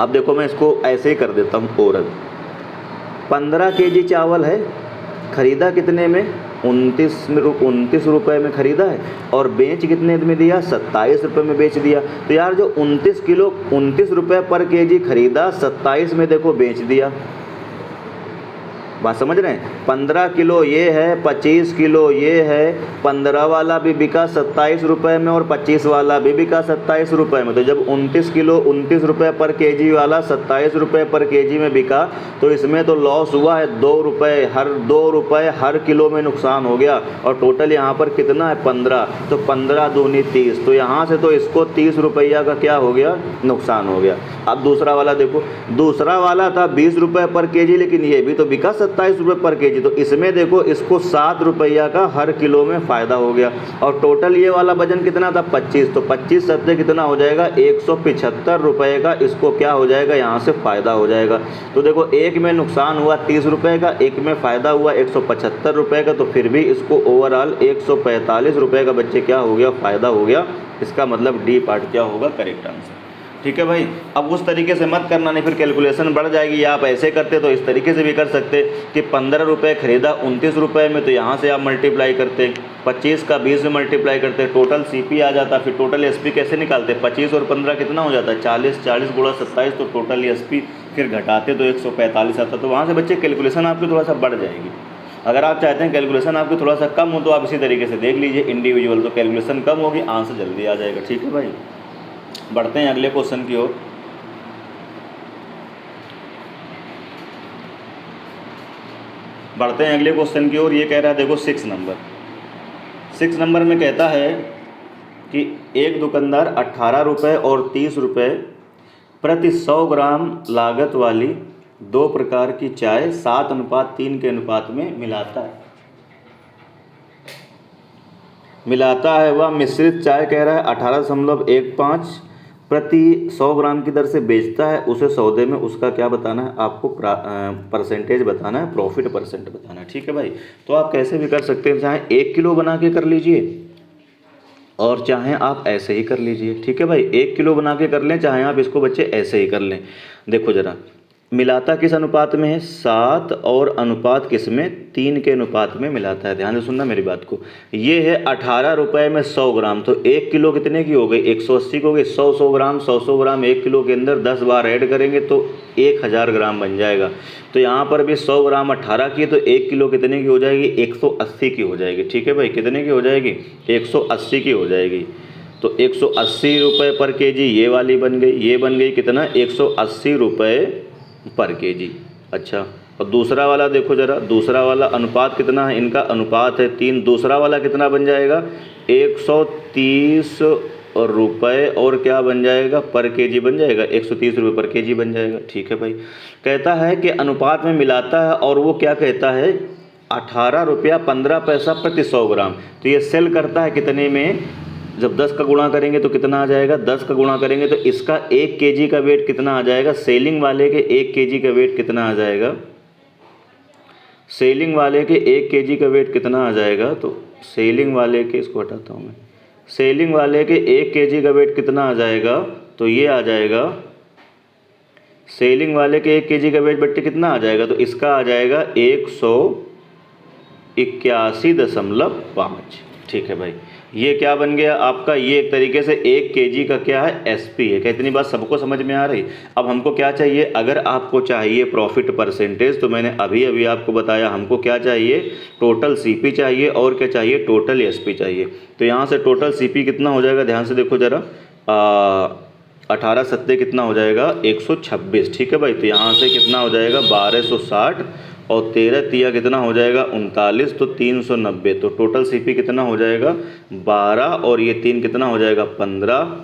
Speaker 1: अब देखो मैं इसको ऐसे ही कर देता हूँ ओरल। 15 केजी चावल है, ख़रीदा कितने में 29 रुपये में ख़रीदा है, और बेच कितने में दिया 27 रुपये में बेच दिया। तो यार जो 29 रुपये पर केजी ख़रीदा 27 में देखो बेच दिया। बात समझ रहे हैं। 15 किलो ये है, 25 किलो ये है, 15 वाला भी बिका 27 रुपये में और 25 वाला भी बिका 27 रुपये में। तो जब 29 किलो 29 रुपये पर केजी वाला 27 रुपये पर केजी में बिका, तो इसमें तो लॉस हुआ है 2 रुपये हर किलो में नुकसान हो गया। और टोटल यहाँ पर कितना है 15, तो 15 दूनी 30, तो यहाँ से तो इसको 30 रुपया का क्या हो गया नुकसान हो गया। अब दूसरा वाला देखो, दूसरा वाला था 20 रुपये पर केजी, लेकिन ये भी तो बिका 27 रुपये पर केजी। तो इसमें देखो इसको 7 रुपया का हर किलो में फ़ायदा हो गया। और टोटल ये वाला वजन कितना था 25, तो 25 सत्ते कितना हो जाएगा 175 रुपये का, इसको क्या हो जाएगा यहाँ से फ़ायदा हो जाएगा। तो देखो एक में नुकसान हुआ 30 रुपये का, एक में फ़ायदा हुआ 175 रुपये का, तो फिर भी इसको ओवरऑल 145 रुपये का बच्चे क्या हो गया फ़ायदा हो गया। इसका मतलब D पार्ट क्या होगा करेक्ट आंसर। ठीक है भाई। अब उस तरीके से मत करना, नहीं फिर कैलकुलेशन बढ़ जाएगी। आप ऐसे करते तो इस तरीके से भी कर सकते कि 15 रुपये ख़रीदा 29 रुपये में, तो यहाँ से आप मल्टीप्लाई करते, 25 का 20 में मल्टीप्लाई करते, टोटल CP आ जाता। फिर टोटल SP कैसे निकालते, 25 और 15 कितना हो जाता है 40, 40 गुणा 27, तो टोटल SP फिर घटाते तो 145 आता। तो वहाँ से बच्चे कैलकुलेशन आपकी थोड़ा सा बढ़ जाएगी। अगर आप चाहते हैं कैलकुलेशन आपकी थोड़ा सा कम हो तो आप इसी तरीके से देख लीजिए इंडिविजुअल, तो कैलकुलेशन कम होगी, आंसर जल्दी आ जाएगा। ठीक है भाई, बढ़ते हैं अगले क्वेश्चन की ओर। बढ़ते हैं अगले क्वेश्चन की ओर। ये कह रहा है देखो 6 नंबर में कहता है कि एक दुकानदार 18 रुपये और 30 रुपये प्रति 100 ग्राम लागत वाली 2 प्रकार की चाय 7:3 के अनुपात में मिलाता है। वह मिश्रित चाय कह रहा है 18.15 प्रति 100 ग्राम की दर से बेचता है, उसे सौदे में उसका क्या बताना है आपको, परसेंटेज बताना है, प्रॉफिट परसेंट बताना है। ठीक है भाई। तो आप कैसे भी कर सकते हैं, चाहे 1 किलो बना के कर लीजिए और चाहें आप ऐसे ही कर लीजिए। ठीक है भाई, 1 किलो बना के कर लें, चाहें आप इसको बच्चे ऐसे ही कर लें। देखो ज़रा, मिलाता किस अनुपात में है, 7 और अनुपात किस में, 3 के अनुपात में मिलाता है। ध्यान से सुनना मेरी बात को। ये है 18 रुपये में 100 ग्राम, तो 1 किलो कितने की हो गई, 180 की हो गई। 100 ग्राम 100 ग्राम 1 किलो के अंदर 10 बार ऐड करेंगे तो 1000 ग्राम बन जाएगा। तो यहाँ पर भी 100 ग्राम 18 की, तो 1 किलो कितने की हो जाएगी, 180 की हो जाएगी। ठीक है भाई, कितने की हो जाएगी, 180 की हो जाएगी। तो 180 रुपये पर केजी ये वाली बन गई, ये बन गई कितना, 180 रुपये पर केजी। अच्छा, और दूसरा वाला देखो ज़रा, दूसरा वाला अनुपात कितना है, इनका अनुपात है 3। दूसरा वाला कितना बन जाएगा, 130 रुपये और क्या बन जाएगा, पर केजी बन जाएगा, 130 रुपये पर केजी बन जाएगा। ठीक है भाई। कहता है कि अनुपात में मिलाता है और वो क्या कहता है, 18 रुपया 15 पैसा प्रति 100 ग्राम। तो ये सेल करता है कितने में, जब 10 का गुणा करेंगे तो कितना आ जाएगा, 10 का गुणा करेंगे तो इसका 1 केजी का वेट कितना आ जाएगा, सेलिंग वाले के 1 केजी का वेट कितना आ जाएगा, सेलिंग वाले के 1 केजी का वेट कितना आ जाएगा। तो सेलिंग वाले के, इसको हटाता हूँ मैं, सेलिंग वाले के 1 केजी का वेट कितना आ जाएगा, तो ये आ जाएगा, सेलिंग वाले के 1 केजी का वेट बट्टे कितना आ जाएगा, तो इसका आ जाएगा 181.5। ठीक है भाई, ये क्या बन गया आपका, ये एक तरीके से 1 केजी का क्या है, एसपी है। क्या इतनी बात सबको समझ में आ रही। अब हमको क्या चाहिए, अगर आपको चाहिए प्रॉफिट परसेंटेज, तो मैंने अभी अभी आपको बताया हमको क्या चाहिए, टोटल सीपी चाहिए और क्या चाहिए, टोटल एसपी चाहिए। तो यहाँ से टोटल सीपी कितना हो जाएगा, ध्यान से देखो ज़रा, 18 सत्ते कितना हो जाएगा, 126। ठीक है भाई। तो यहाँ से कितना हो जाएगा, 1260 और 13 तिया कितना हो जाएगा, 39, तो 390। तो टोटल सीपी कितना हो जाएगा, 12 और ये 3 कितना हो जाएगा, 15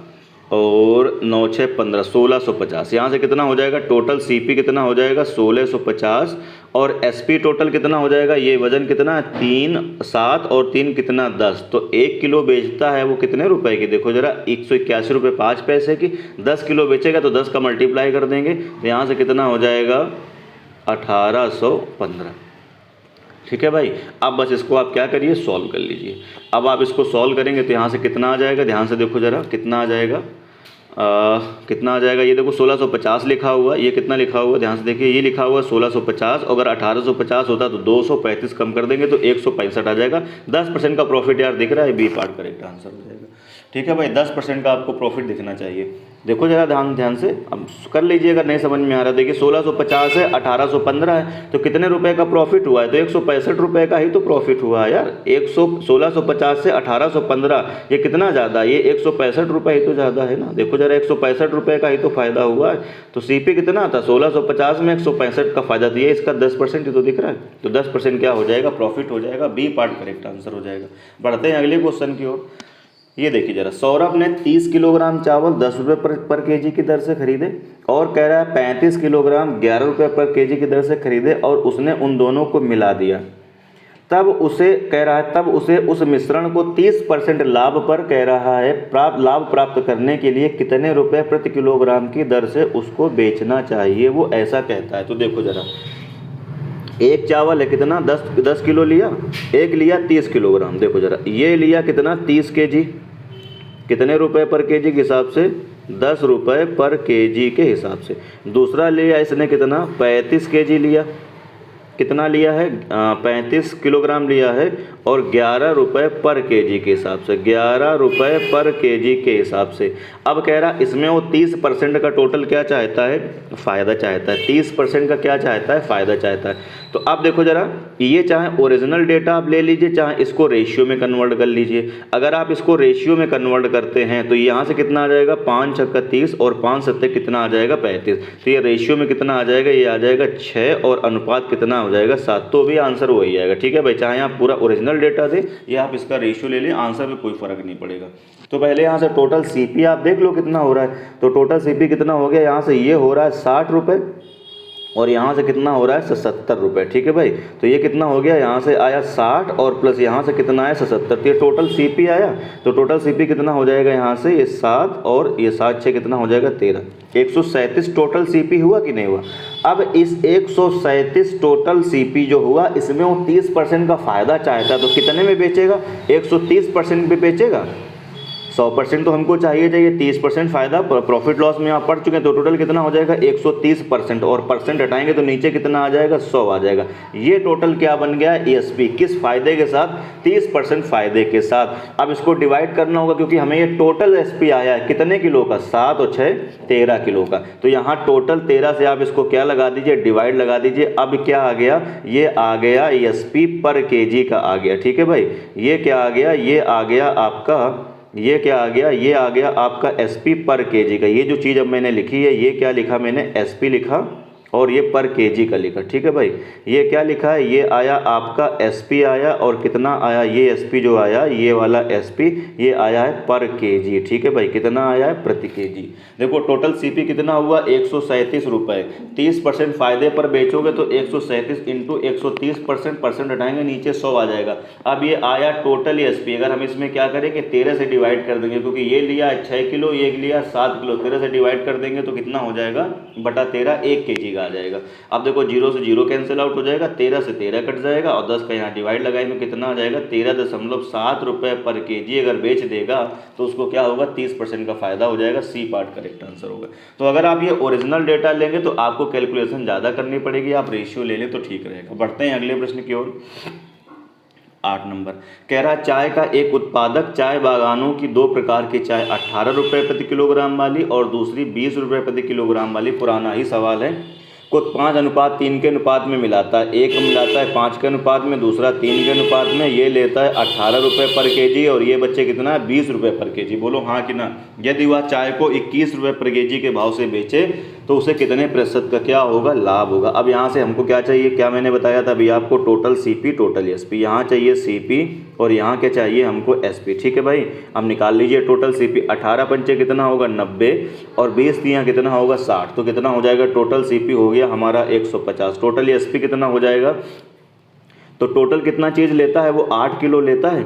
Speaker 1: और 9 6 15, 1650। यहाँ से कितना हो जाएगा, टोटल सीपी कितना हो जाएगा, 1650। और एसपी टोटल कितना हो जाएगा, ये वजन कितना, 3 7 और 3 कितना, 10। तो 1 किलो बेचता है वो कितने रुपए की, देखो जरा, 181 रुपये 5 पैसे की। 10 किलो बेचेगा तो 10 का मल्टीप्लाई कर देंगे, तो यहाँ से कितना हो जाएगा, 1815। ठीक है भाई। अब बस इसको आप क्या करिए, सॉल्व कर लीजिए। अब आप इसको सॉल्व करेंगे तो यहाँ से कितना आ जाएगा, ध्यान से देखो ज़रा, कितना आ जाएगा, कितना आ जाएगा, ये देखो 1650 लिखा हुआ, ये कितना लिखा हुआ, ध्यान से देखिए, ये लिखा हुआ 1650। अगर 1850 होता तो 235 कम कर देंगे तो 165 आ जाएगा। 10% का प्रॉफिट यार दिख रहा है, बी पार्ट करेक्ट आंसर हो जाएगा। ठीक है भाई, 10% का आपको प्रॉफिट दिखना चाहिए। देखो जरा ध्यान से, अब कर लीजिए अगर नहीं समझ में आ रहा। देखिए 1650 है, 1815 है, तो कितने रुपए का प्रॉफिट हुआ है, तो 165 रुपये का ही तो प्रॉफिट हुआ है यार। 1650 से 1815 ये कितना ज़्यादा, ये 165 रुपये ही तो ज़्यादा है ना। देखो जरा, 165 रुपये का ही तो फ़ायदा हुआ है। तो सीपी कितना था, 1650 में 165 का फ़ायदा दिया, इसका 10% ही तो दिख रहा है। तो 10% क्या हो जाएगा, प्रॉफिट हो जाएगा, बी पार्ट करेक्ट आंसर हो जाएगा। बढ़ते हैं अगले क्वेश्चन की ओर। ये देखिए जरा, सौरभ ने 30 किलोग्राम चावल 10 रुपये पर केजी की दर से खरीदे और कह रहा है 35 किलोग्राम 11 रुपये पर केजी की दर से खरीदे और उसने उन दोनों को मिला दिया। तब उसे कह रहा है, तब उसे उस मिश्रण को 30% लाभ पर कह रहा है लाभ प्राप्त करने के लिए कितने रुपए प्रति किलोग्राम की दर से उसको बेचना चाहिए, वो ऐसा कहता है। तो देखो जरा, एक चावल है कितना, 10 किलो लिया, एक लिया 30 किलोग्राम। देखो जरा, ये लिया कितना, 30 केजी, कितने रुपए पर केजी के हिसाब से, 10 रुपये पर केजी के हिसाब से। दूसरा लिया इसने कितना, 35 केजी लिया, कितना लिया है, 35 किलोग्राम लिया है और 11 रुपये पर केजी के हिसाब से, 11 रुपये पर केजी के हिसाब से। अब कह रहा इसमें वो 30% का टोटल क्या चाहता है, फ़ायदा चाहता है। 30% का क्या चाहता है, फ़ायदा चाहता है। तो आप देखो ज़रा, ये चाहे ओरिजिनल डेटा आप ले लीजिए, चाहे इसको रेशियो में कन्वर्ट कर लीजिए। अगर आप इसको रेशियो में कन्वर्ट करते हैं तो यहाँ से कितना आ जाएगा, 5 छक्का 30 और 5 सत्ते कितना आ जाएगा, 35। तो ये रेशियो में कितना आ जाएगा, ये आ जाएगा 6 और अनुपात कितना हो जाएगा, 7। तो भी आंसर वही आएगा। ठीक है भाई, चाहे आप पूरा ओरिजिनल डेटा दें या आप इसका रेशियो ले लें, आंसर में कोई फ़र्क नहीं पड़ेगा। तो पहले यहाँ से टोटल सीपी आप देख लो कितना हो रहा है। तो टोटल सीपी कितना हो गया, यहाँ से ये हो रहा है 60 रुपये और यहाँ से कितना हो रहा है 77 रुपये, ठीक है भाई। तो ये कितना हो गया, यहाँ से आया 60 और प्लस यहाँ से कितना आया 77, तो ये टोटल सीपी आया। तो टोटल सीपी कितना हो जाएगा, यहाँ से ये 7 और ये 7 6 कितना हो जाएगा 13, 137 टोटल सीपी हुआ कि नहीं हुआ। अब इस 137 टोटल सीपी जो हुआ, इसमें वो 30% का फ़ायदा चाहता तो कितने में बेचेगा, 130% पे बेचेगा। 100% तो हमको चाहिए 30% फ़ायदा, प्रॉफिट लॉस में आप पढ़ चुके हैं। तो टोटल कितना हो जाएगा 130%, और परसेंट हटाएंगे तो नीचे कितना आ जाएगा 100 आ जाएगा। ये टोटल क्या बन गया एएसपी, किस फ़ायदे के साथ, 30% फ़ायदे के साथ। अब इसको डिवाइड करना होगा क्योंकि हमें ये टोटल एसपी आया है कितने किलो का, 7 और 6 13 किलो का। तो यहाँ टोटल 13 से आप इसको क्या लगा दीजिए, डिवाइड लगा दीजिए। अब क्या आ गया, ये आ गया एएसपी पर केजी का आ गया, ठीक है भाई। ये क्या आ गया, ये आ गया आपका, ये क्या आ गया, ये आ गया आपका एसपी पर केजी का। ये जो चीज़ अब मैंने लिखी है, ये क्या लिखा मैंने, एसपी लिखा और ये पर केजी का लिखा, ठीक है भाई। ये क्या लिखा है, ये आया आपका एसपी आया, और कितना आया, ये एसपी जो आया, ये वाला एसपी, ये आया है पर केजी, ठीक है भाई। कितना आया है, प्रति केजी। देखो टोटल सीपी कितना हुआ 137 रुपये। 30% फ़ायदे पर बेचोगे तो 137 इंटू 130%, परसेंट हटाएंगे नीचे 100 आ जाएगा। अब ये आया टोटल एसपी। अगर हम इसमें क्या करेंगे 13 से डिवाइड कर देंगे, क्योंकि ये लिया 6 किलो, ये लिया 7 किलो, 13 से डिवाइड कर देंगे तो कितना हो जाएगा, बटा 13, 1 केजी का आ जाएगा। अब देखो 0 से 0 कैंसिल आउट हो जाएगा, 13 से 13 कट जाएगा, और 10 का यहाँ डिवाइड लगाएंगे तो कितना आ जाएगा 13.7 रुपये पर केजी। अगर बेच देगा तो उसको क्या होगा, 30% का फायदा हो जाएगा। सी पार्ट करेक्ट आंसर होगा। तो अगर आप ये ओरिजिनल डेटा लेंगे तो आपको कैलकुलेशन ज़्यादा करनी पड़ेगी, आप रेशियो ले लें तो ठीक रहेगा। बढ़ते हैं अगले प्रश्न की ओर। 8 नंबर कह रहा है, चाय का एक उत्पादक चाय बागानों की 2 प्रकार की चाय 18 रुपये प्रति किलोग्राम वाली और दूसरी 20 रुपये प्रति किलोग्राम वाली, पुराना ही सवाल है, को 5:3 के अनुपात में मिलाता है। एक मिलाता है 5 के अनुपात में, दूसरा 3 के अनुपात में। ये लेता है 18 रुपये पर केजी और ये बच्चे कितना है 20 रुपये पर केजी। बोलो हाँ कि ना। यदि वह चाय को 21 रुपये पर केजी के भाव से बेचे तो उसे कितने प्रतिशत का क्या होगा, लाभ होगा। अब यहाँ से हमको क्या चाहिए, क्या मैंने बताया था अभी आपको, टोटल सीपी टोटल एसपी। यहाँ चाहिए सीपी और यहाँ क्या चाहिए हमको एसपी, ठीक है भाई। अब निकाल लीजिए टोटल सीपी, 18 पंचे कितना होगा 90 और 20 दिया कितना होगा 60, तो कितना हो जाएगा, टोटल सीपी हो गया हमारा 150। टोटल एसपी कितना हो जाएगा, तो टोटल कितना चीज़ लेता है वो 8 किलो लेता है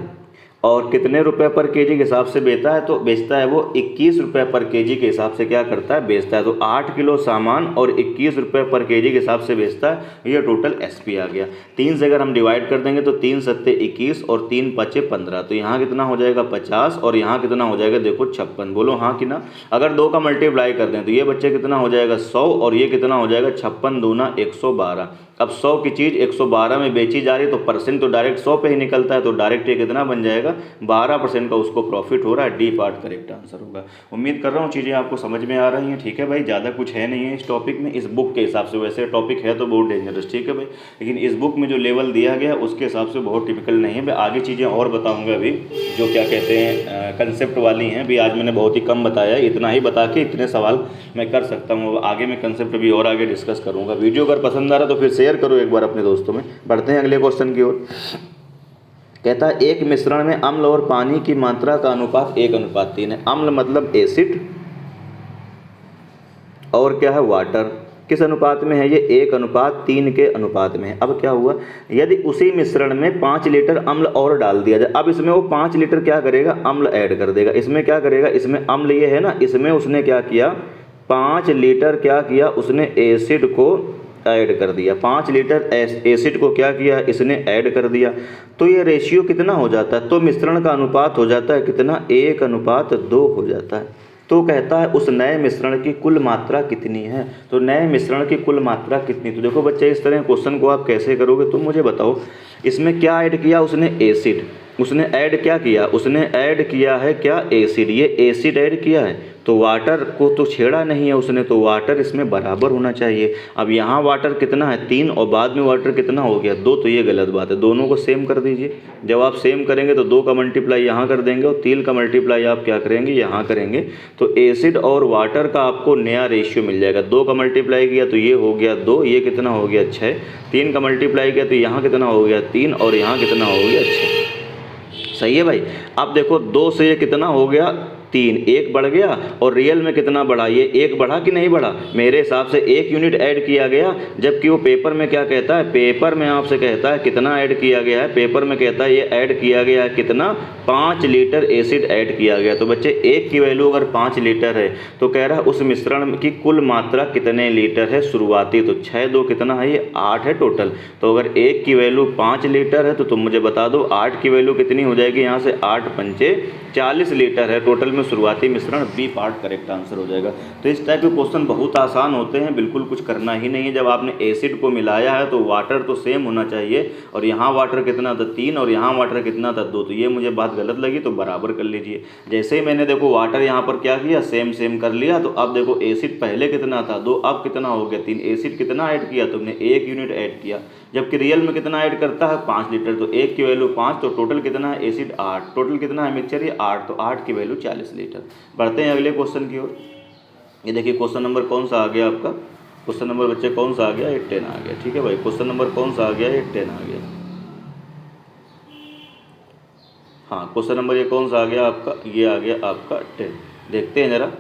Speaker 1: और कितने रुपए पर केजी के हिसाब से बेचता है वो 21 रुपये पर केजी के हिसाब से क्या करता है, बेचता है। तो 8 किलो सामान और 21 रुपये पर केजी के हिसाब से बेचता है। ये टोटल एसपी आ गया। 3 से अगर हम डिवाइड कर देंगे तो 3 सत्ते 21 और 3 पचे 15, तो यहाँ कितना हो जाएगा 50 और यहाँ कितना हो जाएगा देखो 56। बोलो हाँ कि ना। अगर 2 का मल्टीप्लाई कर दें तो ये बच्चे कितना हो जाएगा 100 और ये कितना हो जाएगा 56 दूना 112। अब 100 की चीज़ 112 में बेची जा रही है तो परसेंट तो डायरेक्ट 100 पे ही निकलता है, तो डायरेक्ट ये कितना बन जाएगा 12% का उसको प्रॉफिट हो रहा है। डी पार्ट करेक्ट आंसर होगा। उम्मीद कर रहा हूँ चीज़ें आपको समझ में आ रही हैं, ठीक है भाई। ज़्यादा कुछ है नहीं है इस टॉपिक में, इस बुक के हिसाब से। वैसे टॉपिक है तो बहुत डेंजरस, ठीक है भाई, लेकिन इस बुक में जो लेवल दिया गया उसके हिसाब से बहुत टिपिकल नहीं है। मैं आगे चीज़ें और बताऊँगा अभी, जो क्या कहते हैं कंसेप्ट वाली हैं। अभी आज मैंने बहुत ही कम बताया, इतना ही बता के इतने सवाल मैं कर सकता हूँ। आगे मैं कंसेप्ट भी और आगे डिस्कस करूँगा। वीडियो अगर पसंद आ रहा तो फिर शेयर करो एक बार अपने दोस्तों में। बढ़ते हैं अगले क्वेश्चन की ओर। कहता है एक मिश्रण में अम्ल और पानी की मात्रा का अनुपात 1:3 है। अम्ल मतलब एसिड और क्या है वाटर, किस अनुपात में है ये 1:3 के अनुपात में है। अब क्या हुआ, यदि उसी मिश्रण में 5 लीटर अम्ल और डाल दिया जाए। अब इसमें वो 5 लीटर क्या करेगा, अम्ल ऐड कर देगा। इसमें क्या करेगा, इसमें अम्ल ये है ना, इसमें उसने क्या किया 5 लीटर क्या किया उसने एसिड को ऐड कर दिया। 5 लीटर एसिड को क्या किया इसने ऐड कर दिया। तो ये रेशियो कितना हो जाता है, तो मिश्रण का अनुपात हो जाता है कितना 1:2 हो जाता है। तो कहता है उस नए मिश्रण की कुल मात्रा कितनी है। तो नए मिश्रण की कुल मात्रा कितनी, तो देखो बच्चे इस तरह क्वेश्चन को आप कैसे करोगे, तुम मुझे बताओ। इसमें क्या ऐड किया उसने, एसिड। उसने ऐड क्या किया, उसने ऐड किया है क्या एसिड। ये एसिड ऐड किया है तो वाटर को तो छेड़ा नहीं है उसने, तो वाटर इसमें बराबर होना चाहिए। अब यहाँ वाटर कितना है 3 और बाद में वाटर कितना हो गया 2, तो ये गलत बात है। दोनों को सेम कर दीजिए। जब आप सेम करेंगे तो 2 का मल्टीप्लाई यहाँ कर देंगे और 3 का मल्टीप्लाई आप क्या करेंगे यहाँ करेंगे। तो एसिड और वाटर का आपको नया रेशियो मिल जाएगा। 2 का मल्टीप्लाई किया तो ये हो गया 2, ये कितना हो गया 6। 3 का मल्टीप्लाई किया तो यहाँ कितना हो गया 3 और यहाँ कितना हो गया 6। सही है भाई। अब देखो 2 से ये कितना हो गया 3, 1 बढ़ गया। और रियल में कितना बढ़ा, ये 1 बढ़ा कि नहीं बढ़ा? मेरे हिसाब से 1 यूनिट ऐड किया गया, जबकि वो पेपर में क्या कहता है, पेपर में आपसे कहता है कितना ऐड किया गया है, पेपर में कहता है ये ऐड किया गया है कितना, 5 लीटर एसिड ऐड किया गया। तो बच्चे 1 की वैल्यू अगर 5 लीटर है तो कह रहा है उस मिश्रण की कुल मात्रा कितने लीटर है शुरुआती, तो 6 2 कितना है, ये 8 है टोटल। तो अगर 1 की वैल्यू 5 लीटर है तो तुम मुझे बता दो 8 की वैल्यू कितनी हो जाएगी, यहाँ से 8 पंचे 40 लीटर है टोटल में शुरुआती मिश्रण। बी पार्ट करेक्ट आंसर हो जाएगा। तो इस टाइप के क्वेश्चन बहुत आसान होते हैं, बिल्कुल कुछ करना ही नहीं है। जब आपने एसिड को मिलाया है तो वाटर तो सेम होना चाहिए, और यहाँ वाटर कितना था 3 और यहाँ वाटर कितना था 2, तो ये मुझे बात गलत लगी तो बराबर कर लीजिए। जैसे ही मैंने देखो वाटर यहाँ पर क्या किया, सेम सेम कर लिया, तो अब देखो एसिड पहले कितना था 2, अब कितना हो गया 3। एसिड कितना ऐड किया तुमने, 1 यूनिट ऐड किया, जबकि रियल में कितना ऐड करता है 5 लीटर। तो 1 की वैल्यू 5, तो टोटल कितना है एसिड 8, टोटल कितना है मिक्सचर ये 8, तो 8 की वैल्यू 40 लीटर। बढ़ते हैं अगले क्वेश्चन की ओर। ये देखिए क्वेश्चन नंबर कौन सा आ गया आपका, क्वेश्चन नंबर बच्चे कौन सा आ गया, 10 आ गया। ठीक है भाई, क्वेश्चन नंबर कौन सा आ गया, 10 आ गया। हाँ, क्वेश्चन नंबर ये कौन सा आ गया आपका, ये आ गया आपका 10। देखते हैं जरा,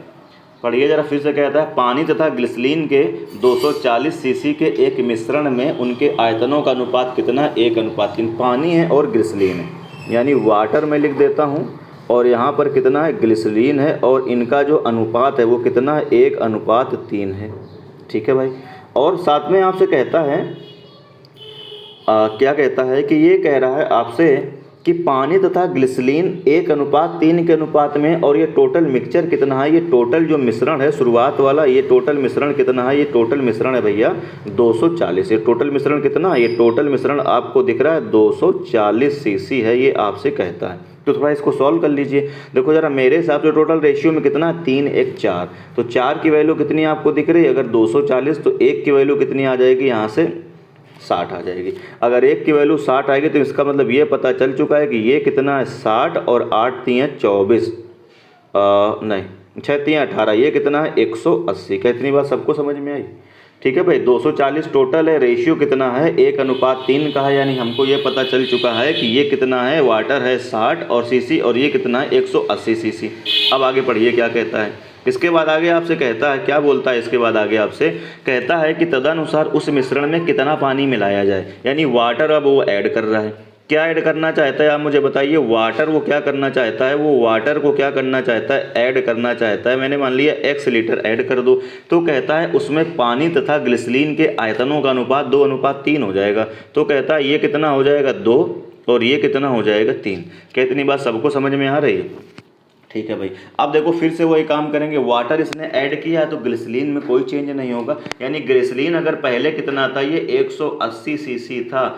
Speaker 1: पढ़िए जरा फिर से। कहता है पानी तथा ग्लिसरीन के 240 सीसी के एक मिश्रण में उनके आयतनों का अनुपात कितना है, 1:3। पानी है और ग्लिसरीन है, यानी वाटर में लिख देता हूँ, और यहाँ पर कितना है ग्लिसरीन है, और इनका जो अनुपात है वो कितना है, 1:3 है। ठीक है भाई। और साथ में आपसे कहता है क्या कहता है कि ये कह रहा है आपसे कि पानी तथा ग्लिसरीन 1:3 के अनुपात में, और ये टोटल मिक्सचर कितना है, ये टोटल जो मिश्रण है शुरुआत वाला, ये टोटल मिश्रण कितना है, ये टोटल मिश्रण है भैया 240। ये टोटल मिश्रण कितना है, ये टोटल मिश्रण आपको दिख रहा है 240 सीसी है, ये आपसे कहता है। तो थोड़ा इसको सॉल्व कर लीजिए। देखो जरा, मेरे हिसाब से टोटल रेशियो में कितना 3 1 4, तो 4 की वैल्यू कितनी आपको दिख रही है, अगर 240 तो 1 की वैल्यू कितनी आ जाएगी, यहाँ से 60 आ जाएगी। अगर 1 की वैल्यू 60 आएगी तो इसका मतलब ये पता चल चुका है कि ये कितना है 60, और 8 3 24 नहीं 6 3 18, ये कितना है 180। क्या इतनी बात सबको समझ में आई? ठीक है भाई, 240 टोटल है, रेशियो कितना है 1:3 का है, यानी हमको ये पता चल चुका है कि ये कितना है, वाटर है 60 और सीसी, और ये कितना है 180 सीसी। अब आगे पढ़िए क्या कहता है। इसके बाद आगे आपसे कहता है, क्या बोलता है इसके बाद आगे आपसे कहता है कि तदनुसार उस मिश्रण में कितना पानी मिलाया जाए, यानी वाटर अब वो ऐड कर रहा है। क्या ऐड करना चाहता है आप मुझे बताइए, वाटर वो क्या करना चाहता है, वो वाटर को क्या करना चाहता है, ऐड करना चाहता है। मैंने मान लिया x लीटर ऐड कर दो, तो कहता है उसमें पानी तथा ग्लिसरीन के आयतनों का अनुपात 2:3 हो जाएगा। तो कहता है ये कितना हो जाएगा 2, और ये कितना हो जाएगा 3। क्या इतनी बात सबको समझ में आ रही है? ठीक है भाई। अब देखो फिर से वही काम करेंगे, वाटर इसने ऐड किया है तो ग्लिसरीन में कोई चेंज नहीं होगा, यानी ग्लिसरीन अगर पहले कितना था, ये 180 सीसी था,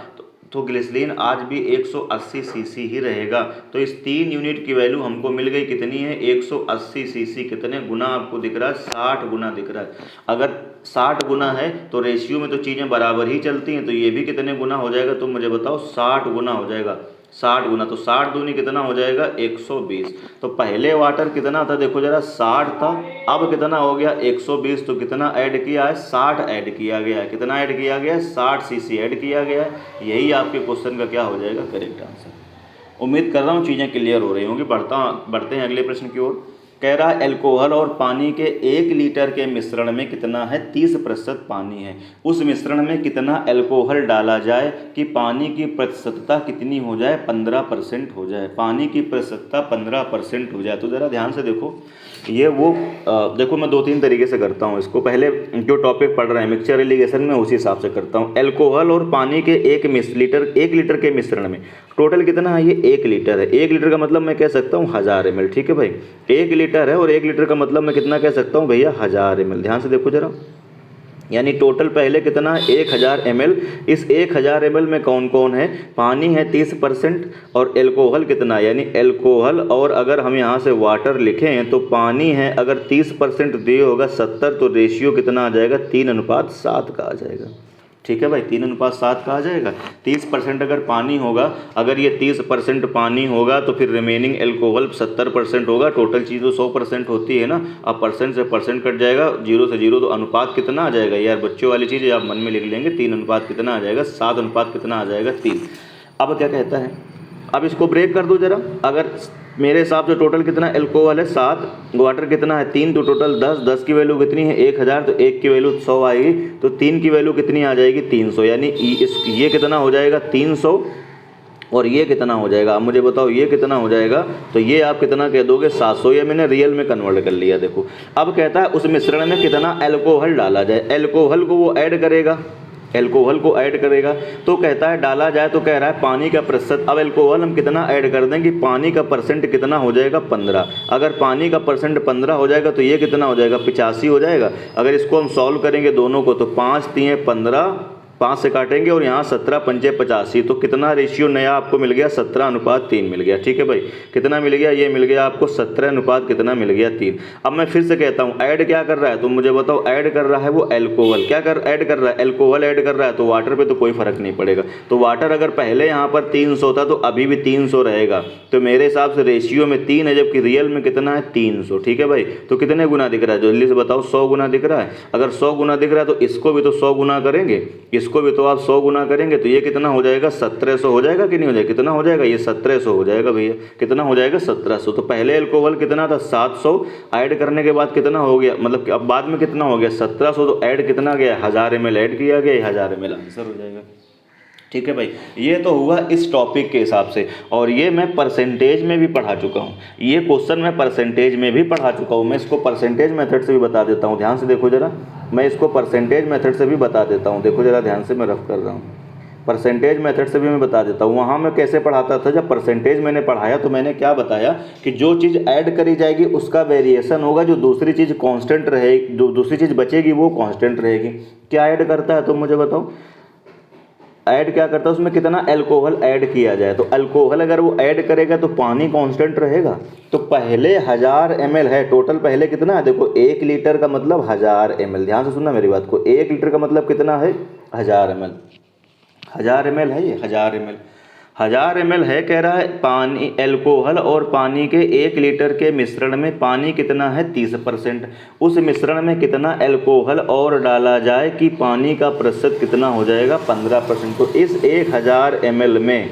Speaker 1: तो ग्लिसरीन आज भी 180 सीसी ही रहेगा। तो इस 3 यूनिट की वैल्यू हमको मिल गई कितनी है, 180 सीसी। कितने गुना आपको दिख रहा है, 60 गुना दिख रहा है। अगर 60 गुना है तो रेशियो में तो चीज़ें बराबर ही चलती हैं, तो ये भी कितने गुना हो जाएगा, तो मुझे बताओ 60 गुना हो जाएगा। 60 गुना, तो 60 दूनी कितना हो जाएगा 120। तो पहले वाटर कितना था देखो जरा, 60 था, अब कितना हो गया 120। तो कितना ऐड किया है, 60 ऐड किया गया है। कितना ऐड किया गया है, 60 सीसी ऐड किया गया है। यही आपके क्वेश्चन का क्या हो जाएगा, करेक्ट आंसर। उम्मीद कर रहा हूँ चीज़ें क्लियर हो रही होंगी। बढ़ते हैं अगले प्रश्न की ओर। कह रहा है एल्कोहल और पानी के 1 लीटर के मिश्रण में कितना है, 30% पानी है। उस मिश्रण में कितना एल्कोहल डाला जाए कि पानी की प्रतिशतता कितनी हो जाए, 15% हो जाए। पानी की प्रतिशतता 15% हो जाए। तो ज़रा ध्यान से देखो, ये वो देखो मैं 2-3 तरीके से करता हूँ इसको। पहले जो टॉपिक पढ़ रहे हैं मिक्सचर एलिगेशन में, उसी हिसाब से करता हूँ। एल्कोहल और पानी के 1 लीटर के मिश्रण में टोटल कितना है, ये 1 लीटर है। 1 लीटर का मतलब मैं कह सकता हूँ 1000 ml। ठीक है भाई, 1 लीटर है, और 1 लीटर का मतलब मैं कितना कह सकता हूँ भैया, 1000 ml। ध्यान से देखो जरा, यानी टोटल पहले कितना है 1000 ml। इस 1000 ml में कौन कौन है, पानी है 30%, और एल्कोहल कितना, यानी एल्कोहल, और अगर हम यहाँ से वाटर लिखें तो पानी है अगर 30% दिए होगा 70, तो रेशियो कितना आ जाएगा, 3:7 का आ जाएगा। ठीक है भाई, 3:7 का आ जाएगा। 30% अगर पानी होगा, अगर ये 30% पानी होगा तो फिर रिमेनिंग एल्कोहल 70% होगा। टोटल चीज़ तो 100% होती है ना, अब परसेंट से परसेंट कट जाएगा, 0 से 0, तो अनुपात कितना आ जाएगा यार, बच्चों वाली चीज़ आप मन में लिख लेंगे। 3 अनुपात कितना आ जाएगा, 7 अनुपात कितना आ जाएगा, 3। अब क्या कहता है, अब इसको ब्रेक कर दो जरा। अगर मेरे हिसाब से टोटल कितना एल्कोहल है 7, वाटर कितना है 3, तो टोटल 10, 10 की वैल्यू कितनी है 1000, तो 1 की वैल्यू 100 आएगी, तो 3 की वैल्यू कितनी आ जाएगी 300, यानी ये कितना हो जाएगा 300, और ये कितना हो जाएगा आप मुझे बताओ, ये कितना हो जाएगा, तो ये आप कितना कह दोगे 700, ये मैंने रियल में कन्वर्ट कर लिया। देखो अब कहता है उस मिश्रण में कितना एल्कोहल डाला जाए, एल्कोहल को वो ऐड करेगा, एल्कोहल को ऐड करेगा, तो कहता है डाला जाए, तो कह रहा है पानी का प्रतिशत। अब एल्कोहल हम कितना ऐड कर दें कि पानी का परसेंट कितना हो जाएगा 15, अगर पानी का परसेंट 15 हो जाएगा तो ये कितना हो जाएगा 85 हो जाएगा। अगर इसको हम सॉल्व करेंगे दोनों को, तो 5 3 15, 5 से काटेंगे और यहाँ 17 पंचे 85, तो कितना रेशियो नया आपको मिल गया 17:3 मिल गया। ठीक है भाई, कितना मिल गया, ये मिल गया आपको 17 कितना मिल गया 3। अब मैं फिर से कहता हूँ ऐड क्या कर रहा है, तो मुझे बताओ ऐड कर रहा है वो एल्कोहल, क्या कर ऐड कर रहा है एल्कोहल ऐड कर रहा है, तो वाटर पे तो कोई फर्क नहीं पड़ेगा। तो वाटर अगर पहले यहाँ पर 300 था तो अभी भी 300 रहेगा, तो मेरे हिसाब से रेशियो में 3 है, जबकि रियल में कितना है 300। ठीक है भाई, तो कितने गुना दिख रहा है जल्दी से बताओ, 100 गुना दिख रहा है। अगर 100 गुना दिख रहा है तो इसको भी तो 100 गुना करेंगे, इसको भी तो आप 100 गुना करेंगे, तो ये कितना हो जाएगा 1700 हो जाएगा कि नहीं हो जाएगा, कितना हो जाएगा ये 1700 हो जाएगा भैया, कितना हो जाएगा 1700। तो पहले एल्कोहल कितना था 700, ऐड करने के बाद कितना हो गया, मतलब अब बाद में कितना हो गया 1700, तो ऐड कितना गया 1000 ml ऐड किया गया, 1000 ml आंसर हो जाएगा। ठीक है भाई, ये तो हुआ इस टॉपिक के हिसाब से, और ये मैं परसेंटेज में भी पढ़ा चुका हूँ, ये क्वेश्चन मैं परसेंटेज में भी पढ़ा चुका हूँ। मैं इसको परसेंटेज मेथड से भी बता देता हूँ, ध्यान से देखो जरा, मैं इसको परसेंटेज मेथड से भी बता देता हूँ। देखो जरा ध्यान से, मैं रफ कर रहा हूँ, परसेंटेज मेथड से भी मैं बता देता हूँ। वहाँ मैं कैसे पढ़ाता था, जब परसेंटेज मैंने पढ़ाया तो मैंने क्या बताया कि जो चीज़ ऐड करी जाएगी उसका वेरिएशन होगा, जो दूसरी चीज़ कांस्टेंट रहेगी, जो दूसरी चीज़ बचेगी वो कांस्टेंट रहेगी। क्या ऐड करता है तुम मुझे बताओ, ऐड क्या करता है, उसमें कितना एल्कोहल ऐड किया जाए, तो अल्कोहल अगर वो ऐड करेगा तो पानी कांस्टेंट रहेगा। तो पहले 1000 ml है टोटल, पहले कितना है देखो 1 लीटर का मतलब 1000 ml, ध्यान से सुनना मेरी बात को, 1 लीटर का मतलब कितना है 1000 ml, 1000 ml है ये 1000 ml, 1000 ml है, कह रहा है पानी एल्कोहल और पानी के 1 लीटर के मिश्रण में पानी कितना है 30%, उस मिश्रण में कितना एल्कोहल और डाला जाए कि पानी का प्रतिशत कितना हो जाएगा 15%। तो इस 1000 ml में,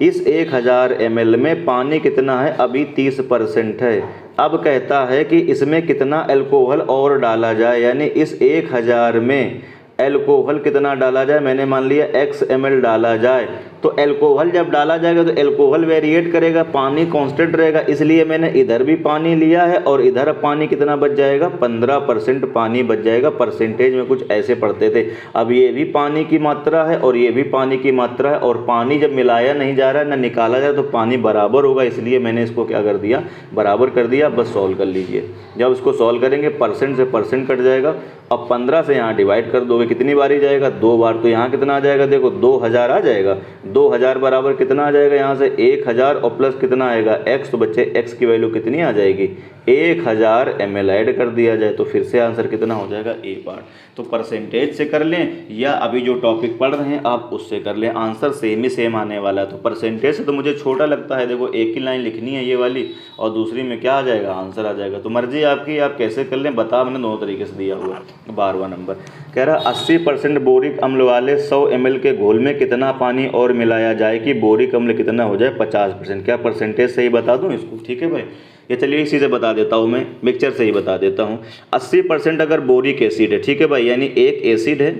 Speaker 1: इस 1000 ml में पानी कितना है अभी 30% है। अब कहता है कि इसमें कितना एल्कोहल और डाला जाए, यानी इस 1000 में एल्कोहल कितना डाला जाए, मैंने मान लिया x ml डाला जाए। तो एल्कोहल जब डाला जाएगा तो एल्कोहल वेरिएट करेगा, पानी कांस्टेंट रहेगा, इसलिए मैंने इधर भी पानी लिया है और इधर पानी कितना बच जाएगा 15% पानी बच जाएगा। परसेंटेज में कुछ ऐसे पढ़ते थे। अब ये भी पानी की मात्रा है और ये भी पानी की मात्रा है, और पानी जब मिलाया नहीं जा रहा है ना निकाला जाए तो पानी बराबर होगा, इसलिए मैंने इसको क्या कर दिया बराबर कर दिया। बस सॉल्व कर लीजिए, जब इसको सॉल्व करेंगे परसेंट से परसेंट कट जाएगा। अब 15 से यहाँ डिवाइड कर दोगे, कितनी बार ही जाएगा 2 बार, तो यहाँ कितना आ जाएगा देखो 2000 आ जाएगा, 2000 बराबर कितना आ जाएगा यहाँ से 1000 और प्लस कितना आएगा x, तो बच्चे x की वैल्यू कितनी आ जाएगी 1000 ml ऐड कर दिया जाए, तो फिर से आंसर कितना हो जाएगा A पार्ट। तो परसेंटेज से कर लें या अभी जो टॉपिक पढ़ रहे हैं आप उससे कर लें, आंसर सेम ही सेम आने वाला है। तो परसेंटेज से तो मुझे छोटा लगता है, देखो एक ही लाइन लिखनी है ये वाली और दूसरी में क्या आ जाएगा आंसर आ जाएगा। तो मर्जी आपकी, आप कैसे कर लें बता, मैंने दोनों तरीके से दिया हुआ। 12वां नंबर कह रहा 80% बोरिक अम्ल वाले 100 ml के घोल में कितना पानी और मिलाया जाए कि बोरिक अम्ल कितना हो जाए 50%। क्या परसेंटेज सही बता दूं इसको? ठीक है भाई, ये चलिए इसी से बता देता हूँ, मैं मिक्सचर से ही बता देता हूँ। 80% अगर बोरिक एसिड है, ठीक है भाई, यानी एक एसिड है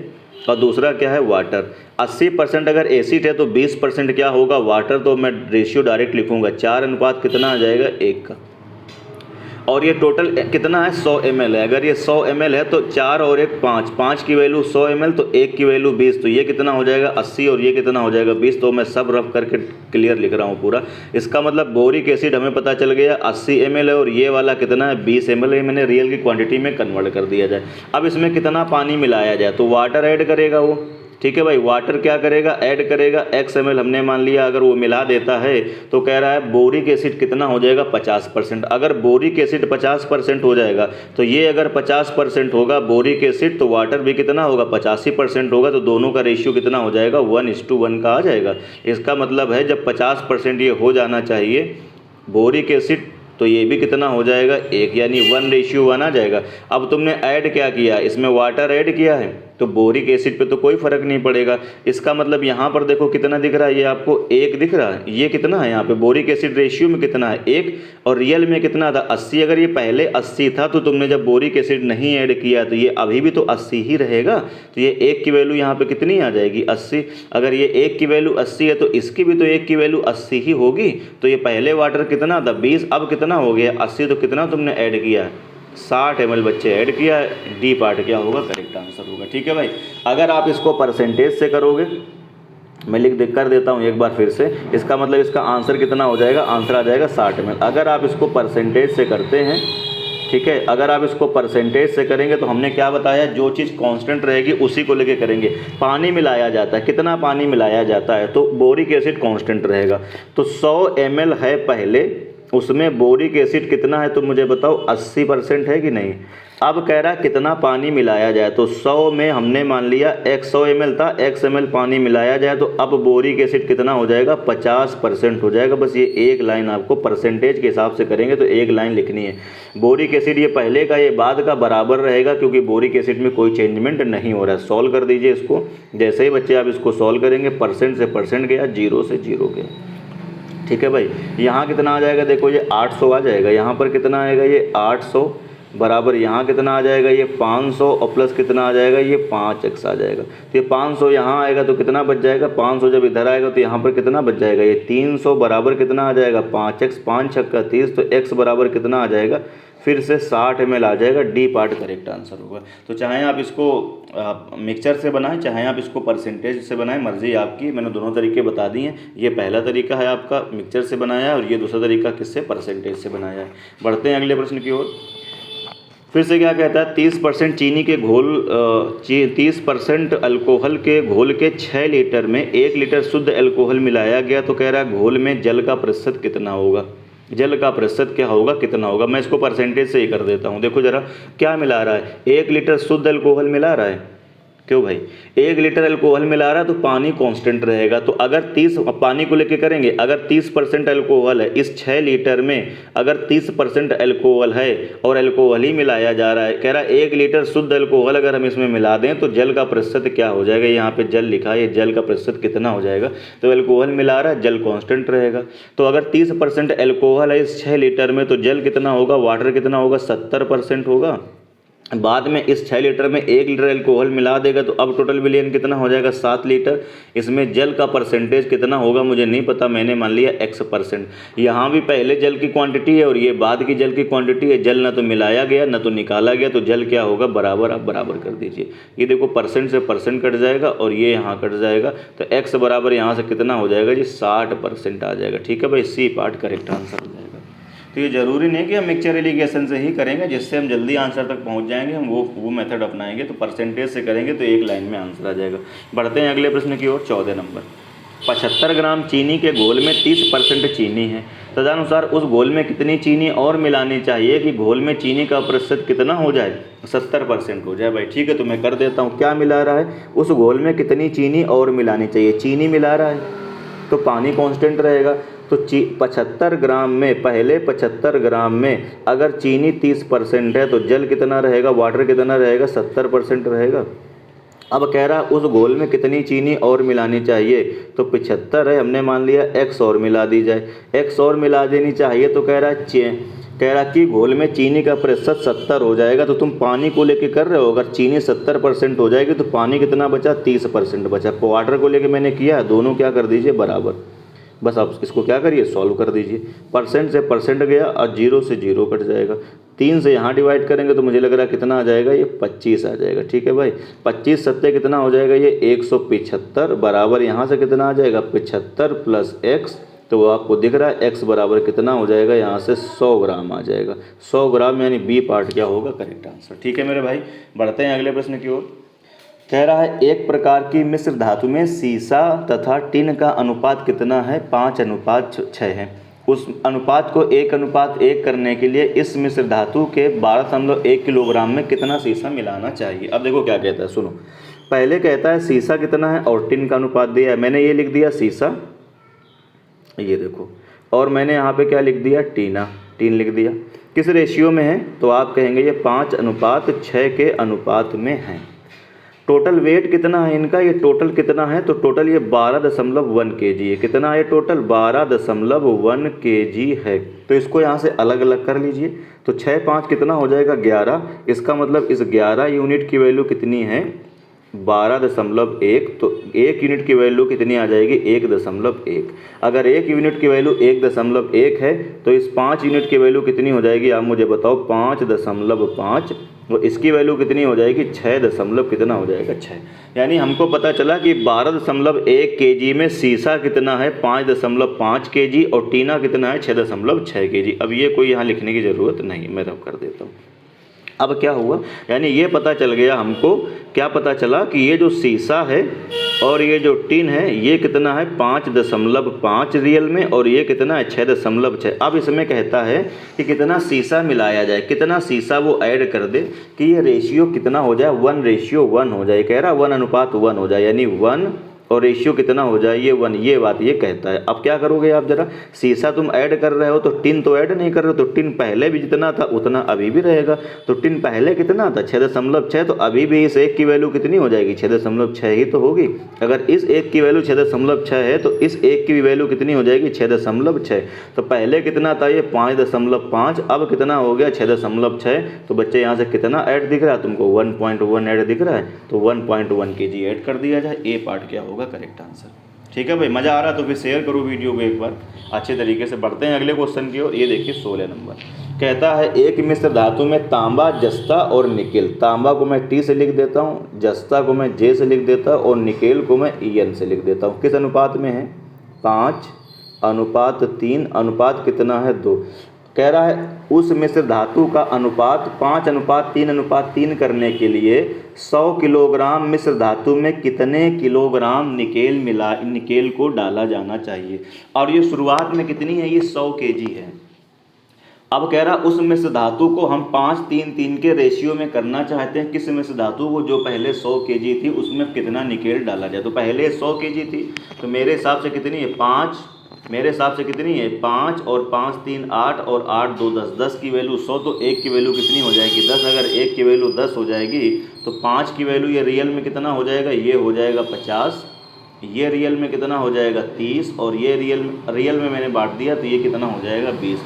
Speaker 1: और दूसरा क्या है वाटर। 80% अगर एसिड है तो 20% क्या होगा वाटर, तो मैं रेशियो डायरेक्ट लिखूंगा 4 अनुपात कितना आ जाएगा 1 का। और ये टोटल कितना है 100 ml है, अगर ये 100 ml है तो 4 और 1 5, 5 की वैल्यू 100 ml तो 1 की वैल्यू 20, तो ये कितना हो जाएगा 80 और ये कितना हो जाएगा 20। तो मैं सब रफ करके क्लियर लिख रहा हूँ पूरा। इसका मतलब बोरिक एसिड हमें पता चल गया 80 ml है और ये वाला कितना है 20 ml है, मैंने रियल की क्वांटिटी में कन्वर्ट कर दिया जाए। अब इसमें कितना पानी मिलाया जाए, तो वाटर ऐड करेगा वो, ठीक है भाई, वाटर क्या करेगा ऐड करेगा x ml हमने मान लिया, अगर वो मिला देता है तो कह रहा है बोरिक एसिड कितना हो जाएगा 50%। अगर बोरिक एसिड 50% हो जाएगा तो ये अगर 50% होगा बोरिक एसिड तो वाटर भी कितना होगा 85% होगा, तो दोनों का रेशियो कितना हो जाएगा 1:1 का आ जाएगा। इसका मतलब है जब 50% ये हो जाना चाहिए बोरिक एसिड तो ये भी कितना हो जाएगा 1, यानी 1:1 आ जाएगा। अब तुमने ऐड क्या किया, इसमें वाटर ऐड किया है तो बोरिक एसिड पे तो कोई फ़र्क नहीं पड़ेगा। इसका मतलब यहाँ पर देखो कितना दिख रहा है, ये आपको 1 दिख रहा है, ये कितना है यहाँ पे बोरिक एसिड रेशियो में कितना है 1, और रियल में कितना था 80। अगर ये पहले 80 था तो तुमने जब बोरिक एसिड नहीं ऐड किया तो ये अभी भी तो 80 ही रहेगा। तो ये 1 की वैल्यू यहाँ पे कितनी आ जाएगी 80। अगर ये 1 की वैल्यू 80 है तो इसकी भी तो 1 की वैल्यू 80 ही होगी। तो ये पहले वाटर कितना था 20, अब कितना हो गया 80, तो कितना तुमने ऐड किया 60 ml बच्चे ऐड किया है। डी पार्ट क्या होगा, करेक्ट आंसर होगा। ठीक है भाई, अगर आप इसको परसेंटेज से करोगे, मैं लिख कर देता हूँ एक बार फिर से, इसका मतलब इसका आंसर कितना हो जाएगा, आंसर आ जाएगा 60 ml। अगर आप इसको परसेंटेज से करते हैं, ठीक है, अगर आप इसको परसेंटेज से करेंगे तो हमने क्या बताया, जो चीज़ कांस्टेंट रहेगी उसी को लेके करेंगे। पानी मिलाया जाता है, कितना पानी मिलाया जाता है, तो बोरिक एसिड कांस्टेंट रहेगा। तो 100 ml है पहले, उसमें बोरिक एसिड कितना है तो मुझे बताओ 80% है कि नहीं। अब कह रहा है कितना पानी मिलाया जाए, तो 100 में हमने मान लिया 100 ml था, x ml पानी मिलाया जाए तो अब बोरिक एसिड कितना हो जाएगा 50% हो जाएगा। बस ये एक लाइन आपको परसेंटेज के हिसाब से करेंगे तो एक लाइन लिखनी है। बोरिक एसिड ये पहले का ये बाद का बराबर रहेगा, क्योंकि बोरिक एसिड में कोई चेंजमेंट नहीं हो रहा है। सॉल्व कर दीजिए इसको, जैसे ही बच्चे आप इसको सॉल्व करेंगे परसेंट से परसेंट गया, 0 से 0 गया। ठीक है भाई, यहाँ कितना आ जाएगा, देखो ये 800 आ जाएगा, यहाँ पर कितना आएगा ये 800 बराबर यहाँ कितना आ जाएगा ये 500, और प्लस कितना आ जाएगा ये 5x आ जाएगा। तो ये 500 यहाँ आएगा तो कितना बच जाएगा, 500 जब इधर आएगा तो यहाँ पर कितना बच जाएगा ये 300 बराबर कितना आ जाएगा 5x, 5 छक्का 30, तो x बराबर कितना आ जाएगा फिर से 60 ml आ जाएगा। डी पार्ट करेक्ट आंसर होगा। तो चाहे आप इसको मिक्सचर से बनाएं, चाहे आप इसको परसेंटेज से बनाएं, मर्जी आपकी। मैंने दोनों तरीके बता दिए हैं। ये पहला तरीका है आपका मिक्सचर से बनाया है, और ये दूसरा तरीका किससे, परसेंटेज से बनाया है। बढ़ते हैं अगले प्रश्न की ओर। फिर से क्या कहता है, 30% चीनी के घोल 30% अल्कोहल के घोल के 6 लीटर में 1 लीटर शुद्ध अल्कोहल मिलाया गया, तो कह रहा है घोल में जल का प्रतिशत कितना होगा। जल का प्रतिशत क्या होगा, कितना होगा। मैं इसको परसेंटेज से ही कर देता हूँ। देखो जरा क्या मिला रहा है, 1 लीटर शुद्ध अल्कोहल मिला रहा है। क्यों भाई, 1 लीटर अल्कोहल मिला रहा है तो पानी कांस्टेंट रहेगा। तो अगर 30 पानी को लेके करेंगे, अगर 30% अल्कोहल है इस 6 लीटर में, अगर 30% अल्कोहल है और अल्कोहल ही मिलाया जा रहा है, कह रहा है 1 लीटर शुद्ध अल्कोहल अगर हम इसमें मिला दें तो जल का प्रतिशत क्या हो जाएगा। यहाँ पे जल लिखा है, ये जल का प्रतिशत कितना हो जाएगा। तो अल्कोहल मिला रहा है, जल कांस्टेंट रहेगा। तो अगर 30% अल्कोहल है इस 6 लीटर में, तो जल कितना होगा, वाटर कितना होगा, 70% होगा। बाद में इस 6 लीटर में 1 लीटर अल्कोहल मिला देगा तो अब टोटल विलियन कितना हो जाएगा 7 लीटर। इसमें जल का परसेंटेज कितना होगा मुझे नहीं पता, मैंने मान लिया x%। यहाँ भी पहले जल की क्वांटिटी है और ये बाद की जल की क्वांटिटी है। जल ना तो मिलाया गया ना तो निकाला गया, तो जल क्या होगा बराबर, आप बराबर कर दीजिए। ये देखो परसेंट से परसेंट कट जाएगा और ये यहाँ कट जाएगा, तो x बराबर यहाँ से कितना हो जाएगा जी 60% आ जाएगा। ठीक है भाई, सी पार्ट करेक्ट आंसर हो जाएगा। तो ये ज़रूरी नहीं कि हम मिक्सचर एलिगेशन से ही करेंगे, जिससे हम जल्दी आंसर तक पहुंच जाएंगे, हम वो मेथड अपनाएंगे। तो परसेंटेज से करेंगे तो एक लाइन में आंसर आ जाएगा। बढ़ते हैं अगले प्रश्न की ओर। 14 नंबर, 75 ग्राम चीनी के घोल में 30% चीनी है, तदनुसार उस घोल में कितनी चीनी और मिलानी चाहिए कि घोल में चीनी का प्रतिशत कितना हो जाए, 70% हो जाए। भाई ठीक है, तो मैं कर देता हूँ। क्या मिला रहा है, उस घोल में कितनी चीनी और मिलानी चाहिए। चीनी मिला रहा है तो पानी कांस्टेंट रहेगा। तो 75 ग्राम में, पहले 75 ग्राम में अगर चीनी 30% है तो जल कितना रहेगा, वाटर कितना रहेगा, 70% रहेगा। अब कह रहा उस घोल में कितनी चीनी और मिलानी चाहिए, तो 75 है, हमने मान लिया x और मिला दी जाए, x और मिला देनी चाहिए। तो कह रहा कि घोल में चीनी का प्रतिशत 70 हो जाएगा। तो तुम पानी को लेके कर रहे हो, अगर चीनी 70% हो जाएगी तो पानी कितना बचा, 30% बचा। वाटर को लेके मैंने किया, दोनों क्या कर दीजिए बराबर। बस आप इसको क्या करिए, सॉल्व कर दीजिए। परसेंट से परसेंट गया और 0 से 0 कट जाएगा। 3 से यहाँ डिवाइड करेंगे तो मुझे लग रहा है कितना आ जाएगा, ये 25 आ जाएगा। ठीक है भाई, 25 सत्ते कितना हो जाएगा, ये 175 बराबर यहाँ से कितना आ जाएगा 75 प्लस x। तो वो आपको दिख रहा है x बराबर कितना हो जाएगा, यहाँ से 100 ग्राम आ जाएगा। 100 ग्राम यानी बी पार्ट क्या होगा, करेक्ट आंसर। ठीक है मेरे भाई, बढ़ते हैं अगले प्रश्न की ओर। कह रहा है एक प्रकार की मिश्र धातु में सीसा तथा टिन का अनुपात कितना है, 5:6 है। उस अनुपात को 1:1 करने के लिए इस मिश्र धातु के 12.1 किलोग्राम में कितना सीसा मिलाना चाहिए। अब देखो क्या कहता है, सुनो। पहले कहता है सीसा कितना है और टिन का अनुपात दिया है। मैंने ये लिख दिया सीसा, ये देखो, और मैंने यहाँ पे क्या लिख दिया, टीन लिख दिया। किस रेशियो में है, तो आप कहेंगे ये 5:6 के अनुपात में है। टोटल वेट कितना है इनका, ये टोटल कितना है, तो टोटल ये 12.1 kg है। कितना है टोटल, 12.1 kg है। तो इसको यहाँ से अलग अलग कर लीजिए। तो 6 5 कितना हो जाएगा, 11। इसका मतलब इस 11 यूनिट की वैल्यू कितनी है, 12.1। तो 1 यूनिट की वैल्यू कितनी आ जाएगी, 1.1। अगर 1 यूनिट की वैल्यू 1.1 है तो इस 5 यूनिट की वैल्यू कितनी हो जाएगी, आप मुझे बताओ, 5.5। और इसकी वैल्यू कितनी हो जाएगी, 6 कितना हो जाएगा, 6। यानी हमको पता चला कि 12.1 kg में सीसा कितना है, 5.5 kg, और टीना कितना है, 6.6 kg। अब ये कोई यहाँ लिखने की ज़रूरत नहीं, मैं रब कर देता हूँ। अब क्या हुआ, यानी ये पता चल गया हमको, क्या पता चला कि ये जो सीसा है और ये जो टिन है ये कितना है, 5.5 रियल में, और ये कितना है, 6.6। अब इसमें कहता है कि कितना सीसा मिलाया जाए, कितना सीसा वो ऐड कर दे कि ये रेशियो कितना हो जाए, 1:1 हो जाए। कह रहा 1:1 हो जाए, यानी 1 और रेशियो कितना हो जाए, ये 1। ये बात ये कहता है। अब क्या करोगे आप जरा, सीसा तुम ऐड कर रहे हो तो टिन तो ऐड नहीं कर रहे हो, तो टिन पहले भी जितना था उतना अभी भी रहेगा। तो टिन पहले कितना था, 6.6, तो अभी भी इस 1 की वैल्यू कितनी हो जाएगी, 6.6 ही तो होगी। अगर इस 1 की वैल्यू 6.6 है तो इस 1 की वैल्यू कितनी हो जाएगी, 6.6। तो पहले कितना था, ये 5.5, अब कितना हो गया, 6.6। तो बच्चे यहाँ से कितना ऐड दिख रहा है तुमको, 1.1 ऐड दिख रहा है। तो 1.1 kg ऐड कर दिया जाए। ए पार्ट क्या होगा, करेक्ट आंसर। ठीक है भाई, मज़ा आ रहा तो फिर शेयर करो वीडियो को एक बार अच्छे तरीके से। बढ़ते हैं अगले क्वेश्चन की ओर। ये देखिए 16 नंबर कहता है, एक मिश्र धातु में तांबा, जस्ता और निकेल। तांबा को मैं T से लिख देता हूँ, जस्ता को मैं J से लिख देता हूँ, और निकेल को मैं EN से लिख देता हूँ। किस अनुपात में है, 5:3। अनुपात कितना है, 2। कह रहा है उस मिश्र धातु का अनुपात 5:3:3 करने के लिए 100 किलोग्राम मिश्र धातु में कितने किलोग्राम निकेल को डाला जाना चाहिए। और ये शुरुआत में कितनी है, ये 100 kg है। अब कह रहा उस मिश्र धातु को हम 5:3:3 के रेशियो में करना चाहते हैं। किस मिश्र धातु को, जो पहले 100 kg थी उसमें कितना निकेल डाला जाए। तो पहले 100 kg थी, तो मेरे हिसाब से कितनी है, 5। मेरे हिसाब से कितनी है, 5 और 5 3 8 और 8 2 10। 10 की वैल्यू 100, तो 1 की वैल्यू कितनी हो जाएगी, 10। अगर 1 की वैल्यू 10 हो जाएगी तो 5 की वैल्यू ये रियल में कितना हो जाएगा, ये हो जाएगा 50। ये रियल में कितना हो जाएगा, 30। और ये रियल में मैंने बांट दिया तो ये कितना हो जाएगा, 20।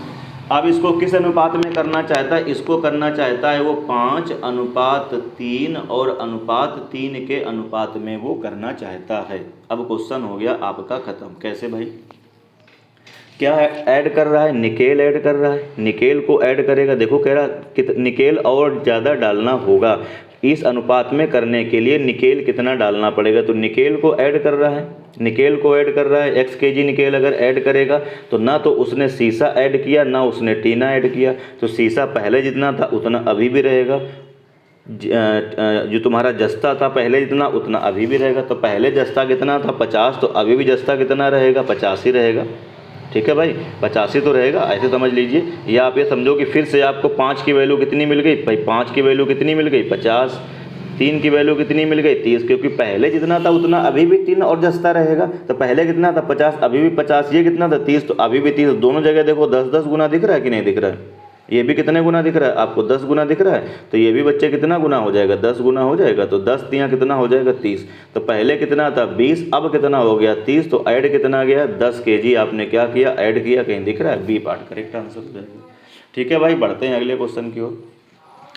Speaker 1: अब इसको किस अनुपात में करना चाहता है, इसको करना चाहता है वो 5:3 और अनुपात 3 के अनुपात में वो करना चाहता है। अब क्वेश्चन हो गया आपका ख़त्म। कैसे भाई, क्या ऐड कर रहा है, निकेल ऐड कर रहा है। निकेल को ऐड करेगा, देखो कह रहा कि निकेल और ज़्यादा डालना होगा। इस अनुपात में करने के लिए निकेल कितना डालना पड़ेगा, तो निकेल को ऐड कर रहा है। निकेल को ऐड कर रहा है, x kg निकेल अगर ऐड करेगा तो ना तो उसने सीसा ऐड किया ना उसने टीना ऐड किया। तो सीसा पहले जितना था उतना अभी भी रहेगा, जो तुम्हारा जस्ता था पहले जितना उतना अभी भी रहेगा। तो पहले जस्ता कितना था, 50, तो अभी भी जस्ता कितना रहेगा, 50 ही रहेगा। ठीक है भाई, 50 ही तो रहेगा, ऐसे समझ लीजिए। या आप ये समझो कि फिर से आपको 5 की वैल्यू कितनी मिल गई भाई, 5 की वैल्यू कितनी मिल गई, 50। 3 की वैल्यू कितनी मिल गई, 30, क्योंकि पहले जितना था उतना अभी भी 3 और जस्ता रहेगा। तो पहले कितना था, 50, अभी भी 50। ये कितना था, 30, तो अभी भी 30। दोनों जगह देखो 10-10 गुना दिख रहा है कि नहीं दिख रहा है। ये भी कितने गुना दिख रहा है आपको, 10 गुना दिख रहा है। तो ये भी बच्चे कितना गुना हो जाएगा, 10 गुना हो जाएगा। तो 10 तियाँ कितना हो जाएगा, 30। तो पहले कितना था, 20, अब कितना हो गया, 30। तो ऐड कितना गया, 10 kg आपने क्या किया, ऐड किया। कहीं दिख रहा है, बी पार्ट करेक्ट आंसर हो जाएगा। ठीक है भाई, बढ़ते हैं अगले क्वेश्चन की ओर।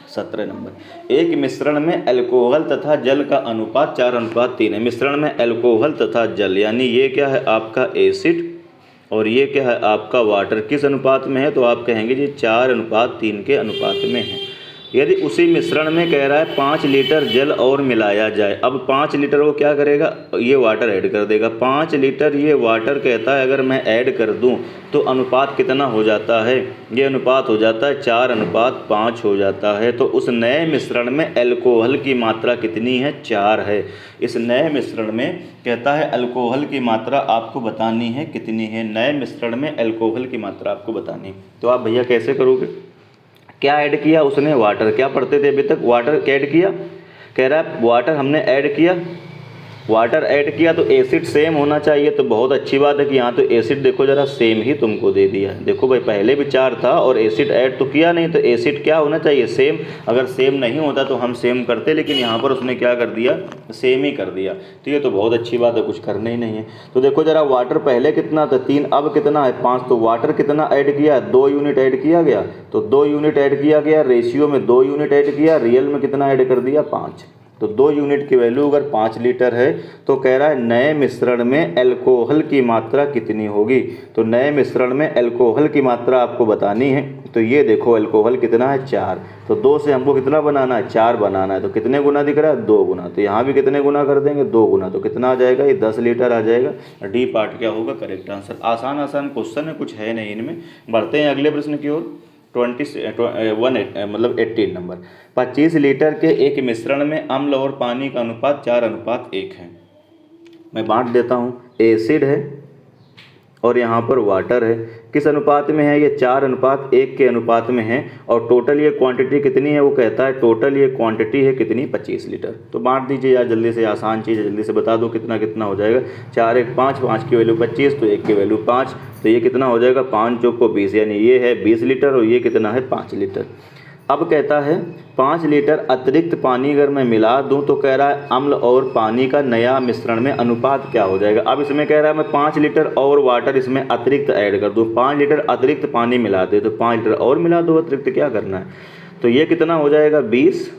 Speaker 1: 17 नंबर, एक मिश्रण में अल्कोहल तथा जल का अनुपात 4:3 है। मिश्रण में अल्कोहल तथा जल, यानी ये क्या है आपका एसिड और ये क्या है आपका वाटर, किस अनुपात में है, तो आप कहेंगे जी 4:3 के अनुपात में है। यदि उसी मिश्रण में कह रहा है 5 लीटर जल और मिलाया जाए। अब 5 लीटर वो क्या करेगा, ये वाटर ऐड कर देगा। 5 लीटर ये वाटर कहता है अगर मैं ऐड कर दूं तो अनुपात कितना हो जाता है, ये अनुपात हो जाता है 4:5 हो जाता है। तो उस नए मिश्रण में अल्कोहल की मात्रा कितनी है, 4 है। इस नए मिश्रण में कहता है अल्कोहल की मात्रा आपको बतानी है कितनी है। नए मिश्रण में अल्कोहल की मात्रा आपको बतानी है। तो आप भैया कैसे करोगे, क्या ऐड किया उसने, वाटर। क्या पढ़ते थे अभी तक, वाटर ऐड किया। कह रहा है वाटर हमने ऐड किया, वाटर ऐड किया तो एसिड सेम होना चाहिए, तो बहुत अच्छी बात है कि यहाँ तो एसिड देखो ज़रा सेम ही तुमको दे दिया है। देखो भाई पहले भी 4 था और एसिड ऐड तो किया नहीं, तो एसिड क्या होना चाहिए, सेम। अगर सेम नहीं होता तो हम सेम करते, लेकिन यहाँ पर उसने क्या कर दिया, सेम ही कर दिया। तो ये तो बहुत अच्छी बात है, कुछ करना ही नहीं है। तो देखो ज़रा वाटर पहले कितना था 3, अब कितना है 5, तो वाटर कितना ऐड किया, 2 यूनिट ऐड किया गया, तो 2 यूनिट ऐड किया गया, रेशियो में 2 यूनिट ऐड किया, रियल में कितना ऐड कर दिया 5। तो 2 यूनिट की वैल्यू अगर 5 लीटर है तो कह रहा है नए मिश्रण में अल्कोहल की मात्रा कितनी होगी। तो नए मिश्रण में अल्कोहल की मात्रा आपको बतानी है। तो ये देखो अल्कोहल कितना है 4, तो 2 से हमको कितना बनाना है 4 बनाना है, तो कितने गुना दिख रहा है 2 गुना। तो यहाँ भी कितने गुना कर देंगे 2 गुना, तो कितना आ जाएगा ये 10 लीटर आ जाएगा। डी पार्ट क्या होगा करेक्ट आंसर। आसान आसान क्वेश्चन है, कुछ है नहीं इनमें। बढ़ते हैं अगले प्रश्न की ओर। 18 नंबर। 25 लीटर के एक मिश्रण में अम्ल और पानी का अनुपात 4:1 है। मैं बांट देता हूँ, एसिड है और यहाँ पर वाटर है। किस अनुपात में है, ये 4:1 के अनुपात में है। और टोटल ये क्वांटिटी कितनी है, वो कहता है टोटल ये क्वांटिटी है कितनी 25 लीटर। तो बांट दीजिए यार जल्दी से, आसान चीज़ है, जल्दी से बता दो कितना कितना हो जाएगा। 4 1 5, 5 की वैल्यू 25, तो 1 की वैल्यू 5, तो ये कितना हो जाएगा 5 चौको 20, यानी ये है 20 लीटर और ये कितना है 5 लीटर। अब कहता है 5 लीटर अतिरिक्त पानी अगर मैं मिला दूं तो कह रहा है अम्ल और पानी का नया मिश्रण में अनुपात क्या हो जाएगा। अब इसमें कह रहा है मैं 5 लीटर और वाटर इसमें अतिरिक्त ऐड कर दूं, 5 लीटर अतिरिक्त पानी मिला दे, तो 5 लीटर और मिला दो अतिरिक्त, क्या करना है। तो ये कितना हो जाएगा 20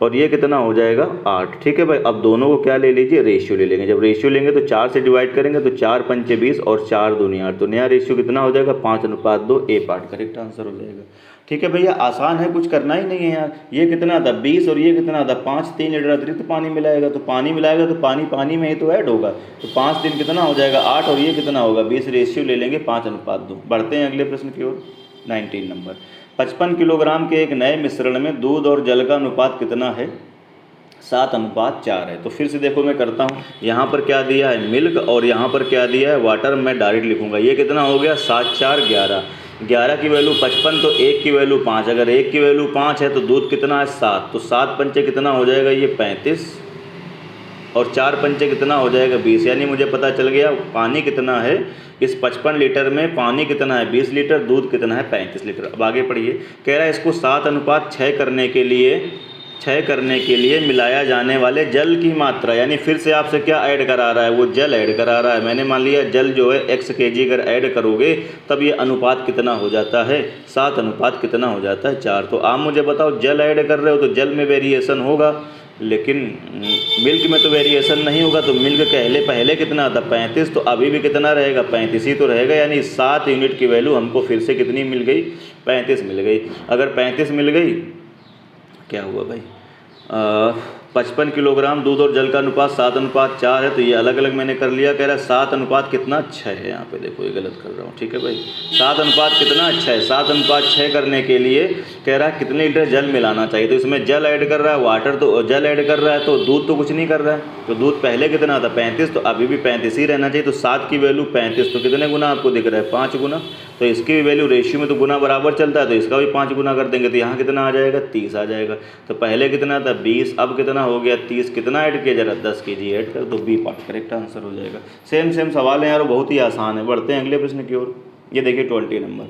Speaker 1: और ये कितना हो जाएगा 8। ठीक है भाई, अब दोनों को क्या ले लीजिए, रेशियो ले लेंगे। जब रेशियो लेंगे तो 4 से डिवाइड करेंगे तो 4 पंचे 20 और 4 दूनी 8, तो नया रेशियो कितना हो जाएगा 5:2। ए पार्ट करेक्ट आंसर हो जाएगा। ठीक है भैया, आसान है, कुछ करना ही नहीं है यार। ये कितना था 20 और ये कितना था 5, 3 लीटर अतिरिक्त पानी मिलाएगा, तो पानी मिलाएगा तो पानी पानी में ही तो ऐड होगा, तो 5 दिन कितना हो जाएगा 8 और ये कितना होगा 20, रेशियो ले लेंगे 5:2। बढ़ते हैं अगले प्रश्न की ओर। 19 नंबर। 55 किलोग्राम के एक नए मिश्रण में दूध और जल का अनुपात कितना है, 7:4 है। तो फिर से देखो मैं करता हूँ, यहाँ पर क्या दिया है मिल्क और यहाँ पर क्या दिया है वाटर, मैं डायरेक्ट लिखूँगा। ये कितना हो गया 7 4 11, 11 की वैल्यू 55, तो 1 की वैल्यू 5, अगर 1 की वैल्यू 5 है तो दूध कितना है 7, तो 7 पंचे कितना हो जाएगा ये 35 और 4 पंचे कितना हो जाएगा 20, यानी मुझे पता चल गया पानी कितना है इस 55 लीटर में, पानी कितना है 20 लीटर, दूध कितना है 35 लीटर। अब आगे पढ़िए, कह रहा है इसको 7:6 करने के लिए मिलाया जाने वाले जल की मात्रा, यानी फिर से आपसे क्या ऐड करा रहा है, वो जल ऐड करा रहा है। मैंने मान लिया जल जो है x kg अगर ऐड करोगे तब ये अनुपात कितना हो जाता है 7 कितना हो जाता है 4। तो आप मुझे बताओ जल ऐड कर रहे हो तो जल में वेरिएशन होगा, लेकिन मिल्क में तो वेरिएशन नहीं होगा। तो मिल्क पहले कितना था 35, तो अभी भी कितना रहेगा 35 ही तो रहेगा, यानी 7 यूनिट की वैल्यू हमको फिर से कितनी मिल गई 35 मिल गई। अगर 35 मिल गई, क्या हुआ भाई 55 किलोग्राम दूध और जल का अनुपात 7:4 है, तो ये अलग अलग मैंने कर लिया। कह रहा है 7:6 है, यहाँ पे देखो ये गलत कर रहा हूँ। ठीक है भाई, 7:6 है, 7:6 करने के लिए कह रहा है कितने लीटर जल मिलाना चाहिए। तो इसमें जल ऐड कर रहा है, वाटर तो जल ऐड कर रहा है, तो दूध तो कुछ नहीं कर रहा है। तो दूध पहले कितना था 35, तो अभी भी 35 ही रहना चाहिए। तो 7 की वैल्यू 35, तो कितने गुना आपको दिख रहा है 5 गुना। तो इसकी भी वैल्यू रेशियो में तो गुना बराबर चलता है, तो इसका भी 5 गुना कर देंगे, तो यहाँ कितना आ जाएगा 30 आ जाएगा। तो पहले कितना था 20, अब कितना हो गया 30, कितना ऐड किया जरा 10 kg ऐड कर दो, बी पार्ट करेक्ट आंसर हो जाएगा। सेम सवाल है यार, बहुत ही आसान है। बढ़ते हैं अगले प्रश्न की ओर। ये देखिए 20 नंबर।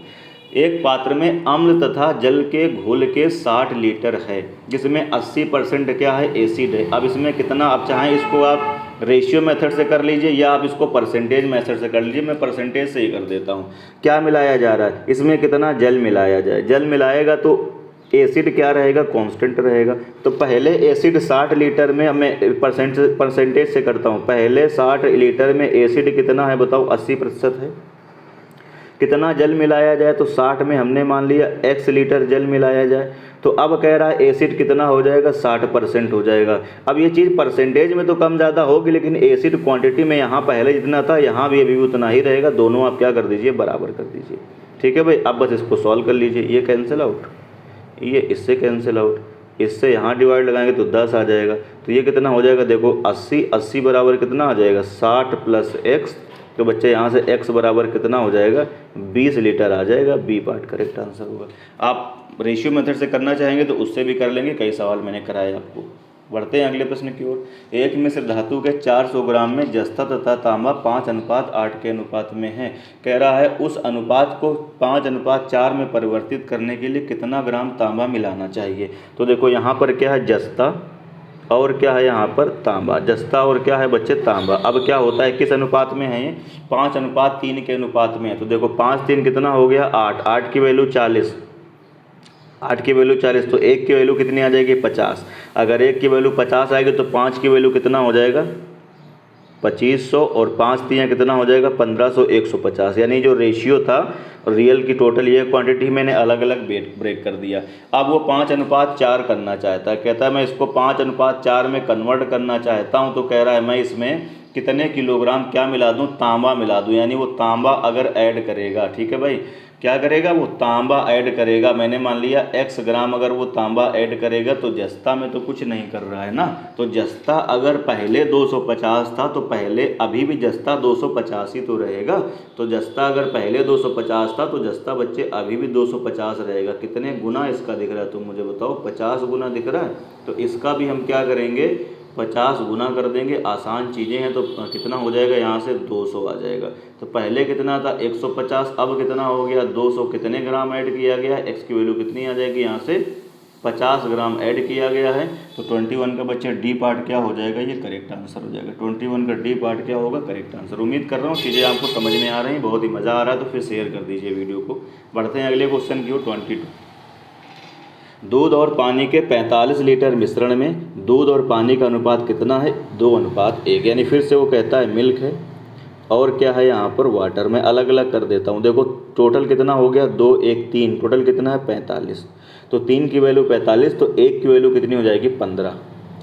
Speaker 1: एक पात्र में अम्ल तथा जल के घोल के 60 लीटर है, जिसमें 80% क्या है एसिड है। अब इसमें कितना, आप चाहें इसको आप रेशियो मेथड से कर लीजिए या आप इसको परसेंटेज मेथड से कर लीजिए। मैं परसेंटेज से ही कर देता हूँ। क्या मिलाया जा रहा है, इसमें कितना जल मिलाया जाए, जल मिलाएगा तो एसिड क्या रहेगा कांस्टेंट रहेगा। तो पहले एसिड 60 लीटर में, मैं परसेंटेज से करता हूँ। पहले 60 लीटर में एसिड कितना है बताओ 80% है। कितना जल मिलाया जाए, तो 60 में हमने मान लिया x लीटर जल मिलाया जाए। तो अब कह रहा है एसिड कितना हो जाएगा 60% हो जाएगा। अब ये चीज़ परसेंटेज में तो कम ज़्यादा होगी, लेकिन एसिड क्वांटिटी में यहाँ पहले जितना था यहाँ भी अभी उतना ही रहेगा। दोनों आप क्या कर दीजिए बराबर कर दीजिए। ठीक है भाई, अब बस इसको सॉल्व कर लीजिए। ये कैंसिल आउट, ये इससे कैंसिल आउट, इससे यहाँ डिवाइड लगाएंगे तो 10 आ जाएगा। तो ये कितना हो जाएगा देखो 80 बराबर कितना आ जाएगा 60 + x। तो बच्चे यहाँ से x बराबर कितना हो जाएगा 20 लीटर आ जाएगा। बी पार्ट करेक्ट आंसर होगा। आप रेशियो मेथड से करना चाहेंगे तो उससे भी कर लेंगे, कई सवाल मैंने कराए आपको। बढ़ते हैं अगले प्रश्न की ओर। एक मिश्र धातु के 400 ग्राम में जस्ता तथा तांबा 5:8 के अनुपात में है। कह रहा है उस अनुपात को 5:4 में परिवर्तित करने के लिए कितना ग्राम तांबा मिलाना चाहिए। तो देखो यहाँ पर क्या है, जस्ता और क्या है यहाँ पर तांबा। जस्ता और क्या है बच्चे, तांबा। अब क्या होता है, किस अनुपात में है ये, 5:3 के अनुपात में है। तो देखो 5:3 कितना हो गया, 8, 8 की वैल्यू 40, 8 की वैल्यू 40, तो 1 की वैल्यू कितनी आ जाएगी, 50। अगर 1 की वैल्यू 50 आएगी तो 5 की वैल्यू कितना हो जाएगा, 2500, और 5 कितना हो जाएगा, 1500, 150। यानी जो रेशियो था रियल की टोटल ये क्वांटिटी मैंने अलग अलग ब्रेक कर दिया। अब वो 5:4 करना चाहता है, कहता है मैं इसको 5:4 में कन्वर्ट करना चाहता हूँ। तो कह रहा है मैं इसमें कितने किलोग्राम क्या मिला दूँ, तांबा मिला दूँ। यानी वो तांबा अगर ऐड करेगा, ठीक है भाई, क्या करेगा, वो तांबा ऐड करेगा। मैंने मान लिया x ग्राम अगर वो तांबा ऐड करेगा, तो जस्ता में तो कुछ नहीं कर रहा है ना। तो जस्ता अगर पहले 250 था तो पहले अभी भी जस्ता 250 ही तो रहेगा। तो जस्ता अगर पहले 250 था तो जस्ता बच्चे अभी भी 250 रहेगा। कितने गुना इसका दिख रहा है तुम मुझे बताओ, 50 गुना दिख रहा है। तो इसका भी हम क्या करेंगे, 50 गुना कर देंगे। आसान चीज़ें हैं। तो कितना हो जाएगा, यहाँ से 200 आ जाएगा। तो पहले कितना था 150, अब कितना हो गया 200। कितने ग्राम ऐड किया गया है, एक्स की वैल्यू कितनी आ जाएगी, यहाँ से 50 ग्राम ऐड किया गया है। तो 21 का बच्चे डी पार्ट क्या हो जाएगा, ये करेक्ट आंसर हो जाएगा। 21 का डी पार्ट क्या होगा, करेक्ट आंसर। उम्मीद कर रहा हूँ चीज़ें आपको समझ में आ रही हैं, बहुत ही मज़ा आ रहा है। तो फिर शेयर कर दीजिए वीडियो को। बढ़ते हैं अगले क्वेश्चन की ओर। 22, दूध और पानी के 45 लीटर मिश्रण में दूध और पानी का अनुपात कितना है, 2:1। यानी फिर से वो कहता है मिल्क है और क्या है यहाँ पर वाटर। मैं अलग अलग कर देता हूँ। देखो टोटल कितना हो गया, 2, 1, 3, टोटल कितना है 45। तो 3 की वैल्यू 45, तो 1 की वैल्यू कितनी हो जाएगी, 15।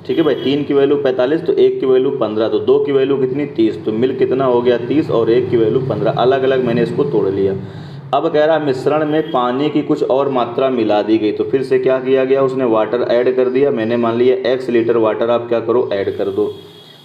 Speaker 1: ठीक है भाई, 3 की वैल्यू 45 तो 1 की वैल्यू 15, तो 2 की वैल्यू कितनी 30। तो मिल्क कितना हो गया 30 और 1 की वैल्यू 15। अलग अलग मैंने इसको तोड़ लिया। अब कह रहा मिश्रण में पानी की कुछ और मात्रा मिला दी गई। तो फिर से क्या किया गया, उसने वाटर ऐड कर दिया। मैंने मान लिया x लीटर वाटर आप क्या करो, ऐड कर दो।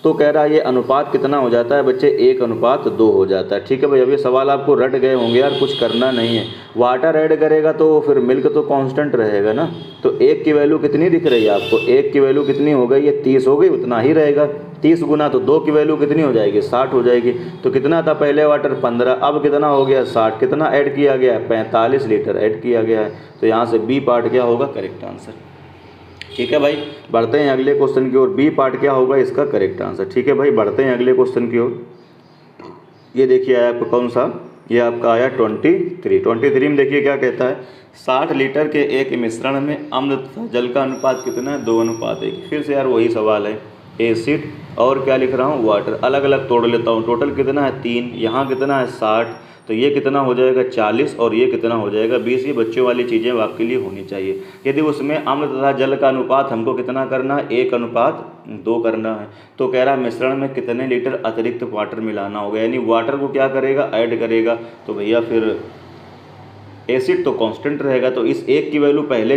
Speaker 1: तो कह रहा है ये अनुपात कितना हो जाता है बच्चे, 1:2 हो जाता है। ठीक है भाई, अब ये सवाल आपको रट गए होंगे यार, कुछ करना नहीं है। वाटर ऐड करेगा तो फिर मिल्क तो कांस्टेंट रहेगा ना। तो 1 की वैल्यू कितनी दिख रही है आपको, 1 की वैल्यू कितनी हो गई, ये 30 हो गई, उतना ही रहेगा। 30 गुना तो 2 की वैल्यू कितनी हो जाएगी, 60 हो जाएगी। तो कितना था पहले वाटर, 15, अब कितना हो गया 60। कितना ऐड किया गया है, 45 लीटर ऐड किया गया है। तो यहाँ से बी पार्ट क्या होगा, करेक्ट आंसर। ठीक है भाई, बढ़ते हैं अगले क्वेश्चन की ओर। बी पार्ट क्या होगा इसका करेक्ट आंसर। ठीक है भाई, बढ़ते हैं अगले क्वेश्चन की ओर। ये देखिए आया आपको कौन सा, ये आपका आया 23 में। देखिए क्या कहता है, 60 लीटर के एक मिश्रण में अम्ल तथा जल का अनुपात कितना है, 2:1। फिर से यार वही सवाल है, एसिड और क्या लिख रहा हूँ, वाटर। अलग अलग तोड़ लेता हूँ। टोटल कितना है 3, यहाँ कितना है 60, तो ये कितना हो जाएगा 40 और ये कितना हो जाएगा 20। ये बच्चों वाली चीज़ें आपके लिए होनी चाहिए। यदि उसमें अम्ल तथा जल का अनुपात हमको कितना करना है, 1:2 करना है। तो कह रहा है मिश्रण में कितने लीटर अतिरिक्त वाटर मिलाना होगा। यानी वाटर को क्या करेगा, ऐड करेगा। तो भैया फिर एसिड तो कांस्टेंट रहेगा। तो इस 1 की वैल्यू पहले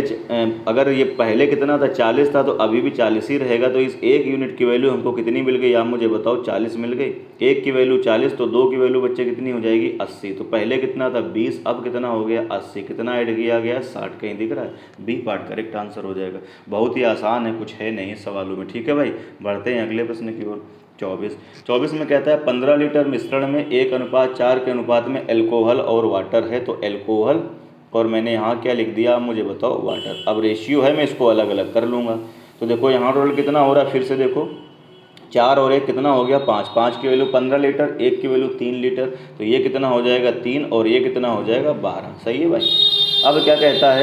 Speaker 1: अगर ये पहले कितना था 40 था, तो अभी भी 40 ही रहेगा। तो इस 1 यूनिट की वैल्यू हमको कितनी मिल गई, आप मुझे बताओ, 40 मिल गई। 1 की वैल्यू 40, तो 2 की वैल्यू बच्चे कितनी हो जाएगी 80। तो पहले कितना था 20, अब कितना हो गया 80। कितना ऐड किया गया 60। कहीं दिख रहा है, बी पार्ट करेक्ट आंसर हो जाएगा। बहुत ही आसान है, कुछ है नहीं सवालों में। ठीक है भाई, बढ़ते हैं अगले प्रश्न की ओर। 24 में कहता है 15 लीटर मिश्रण में 1:4 के अनुपात में एल्कोहल और वाटर है। तो एल्कोहल और मैंने यहाँ क्या लिख दिया, मुझे बताओ, वाटर। अब रेशियो है, मैं इसको अलग अलग कर लूँगा। तो देखो यहाँ टोटल कितना हो रहा है, फिर से देखो 4 और 1 कितना हो गया 5। 5 की वैल्यू 15 लीटर, 1 की वैल्यू 3 लीटर। तो ये कितना हो जाएगा 3 और ये कितना हो जाएगा 12। सही है भाई। अब क्या कहता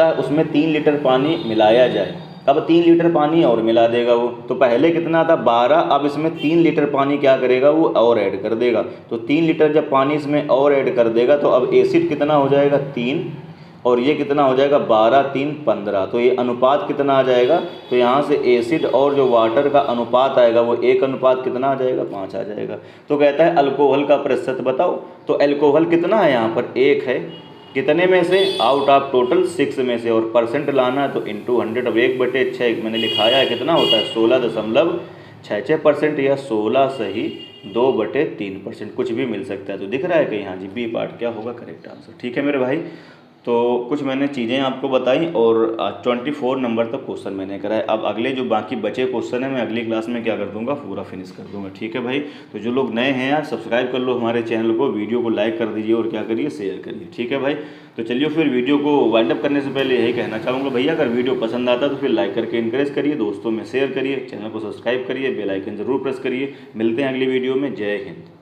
Speaker 1: है उसमें 3 लीटर पानी मिलाया जाए। अब 3 लीटर पानी और मिला देगा वो। तो पहले कितना था 12, अब इसमें 3 लीटर पानी क्या करेगा वो और ऐड कर देगा। तो 3 लीटर जब पानी इसमें और ऐड कर देगा, तो अब एसिड कितना हो जाएगा 3 और ये कितना हो जाएगा 12, 3, 15। तो ये अनुपात कितना आ जाएगा, तो यहाँ से एसिड और जो वाटर का अनुपात आएगा वो 1 अनुपात कितना आ जाएगा 5 आ जाएगा। तो कहता है अल्कोहल का प्रतिशत बताओ। तो अल्कोहल कितना है यहाँ पर 1 है, कितने में से, आउट ऑफ टोटल 6 में से, और परसेंट लाना है तो इंटू 100। अब 1/6 मैंने लिखाया है, कितना होता है 16.66% या 16 सही 2/3%, कुछ भी मिल सकता है। तो दिख रहा है कि हाँ जी, बी पार्ट क्या होगा करेक्ट आंसर। ठीक है मेरे भाई, तो कुछ मैंने चीज़ें आपको बताई और 24 नंबर तक क्वेश्चन मैंने कराए। अब अगले जो बाकी बचे क्वेश्चन है मैं अगली क्लास में क्या कर दूंगा, पूरा फिनिश कर दूंगा। ठीक है भाई, तो जो लोग नए हैं यार सब्सक्राइब कर लो हमारे चैनल को, वीडियो को लाइक कर दीजिए और क्या करिए, शेयर करिए। ठीक है भाई, तो चलिए फिर वीडियो को वाइंड अप करने से पहले यही कहना चाहूँगा भैया, अगर वीडियो पसंद आता तो फिर लाइक करके इनकरेज करिए, दोस्तों में शेयर करिए, चैनल को सब्सक्राइब करिए, बेल आइकन जरूर प्रेस करिए। मिलते हैं अगली वीडियो में। जय हिंद।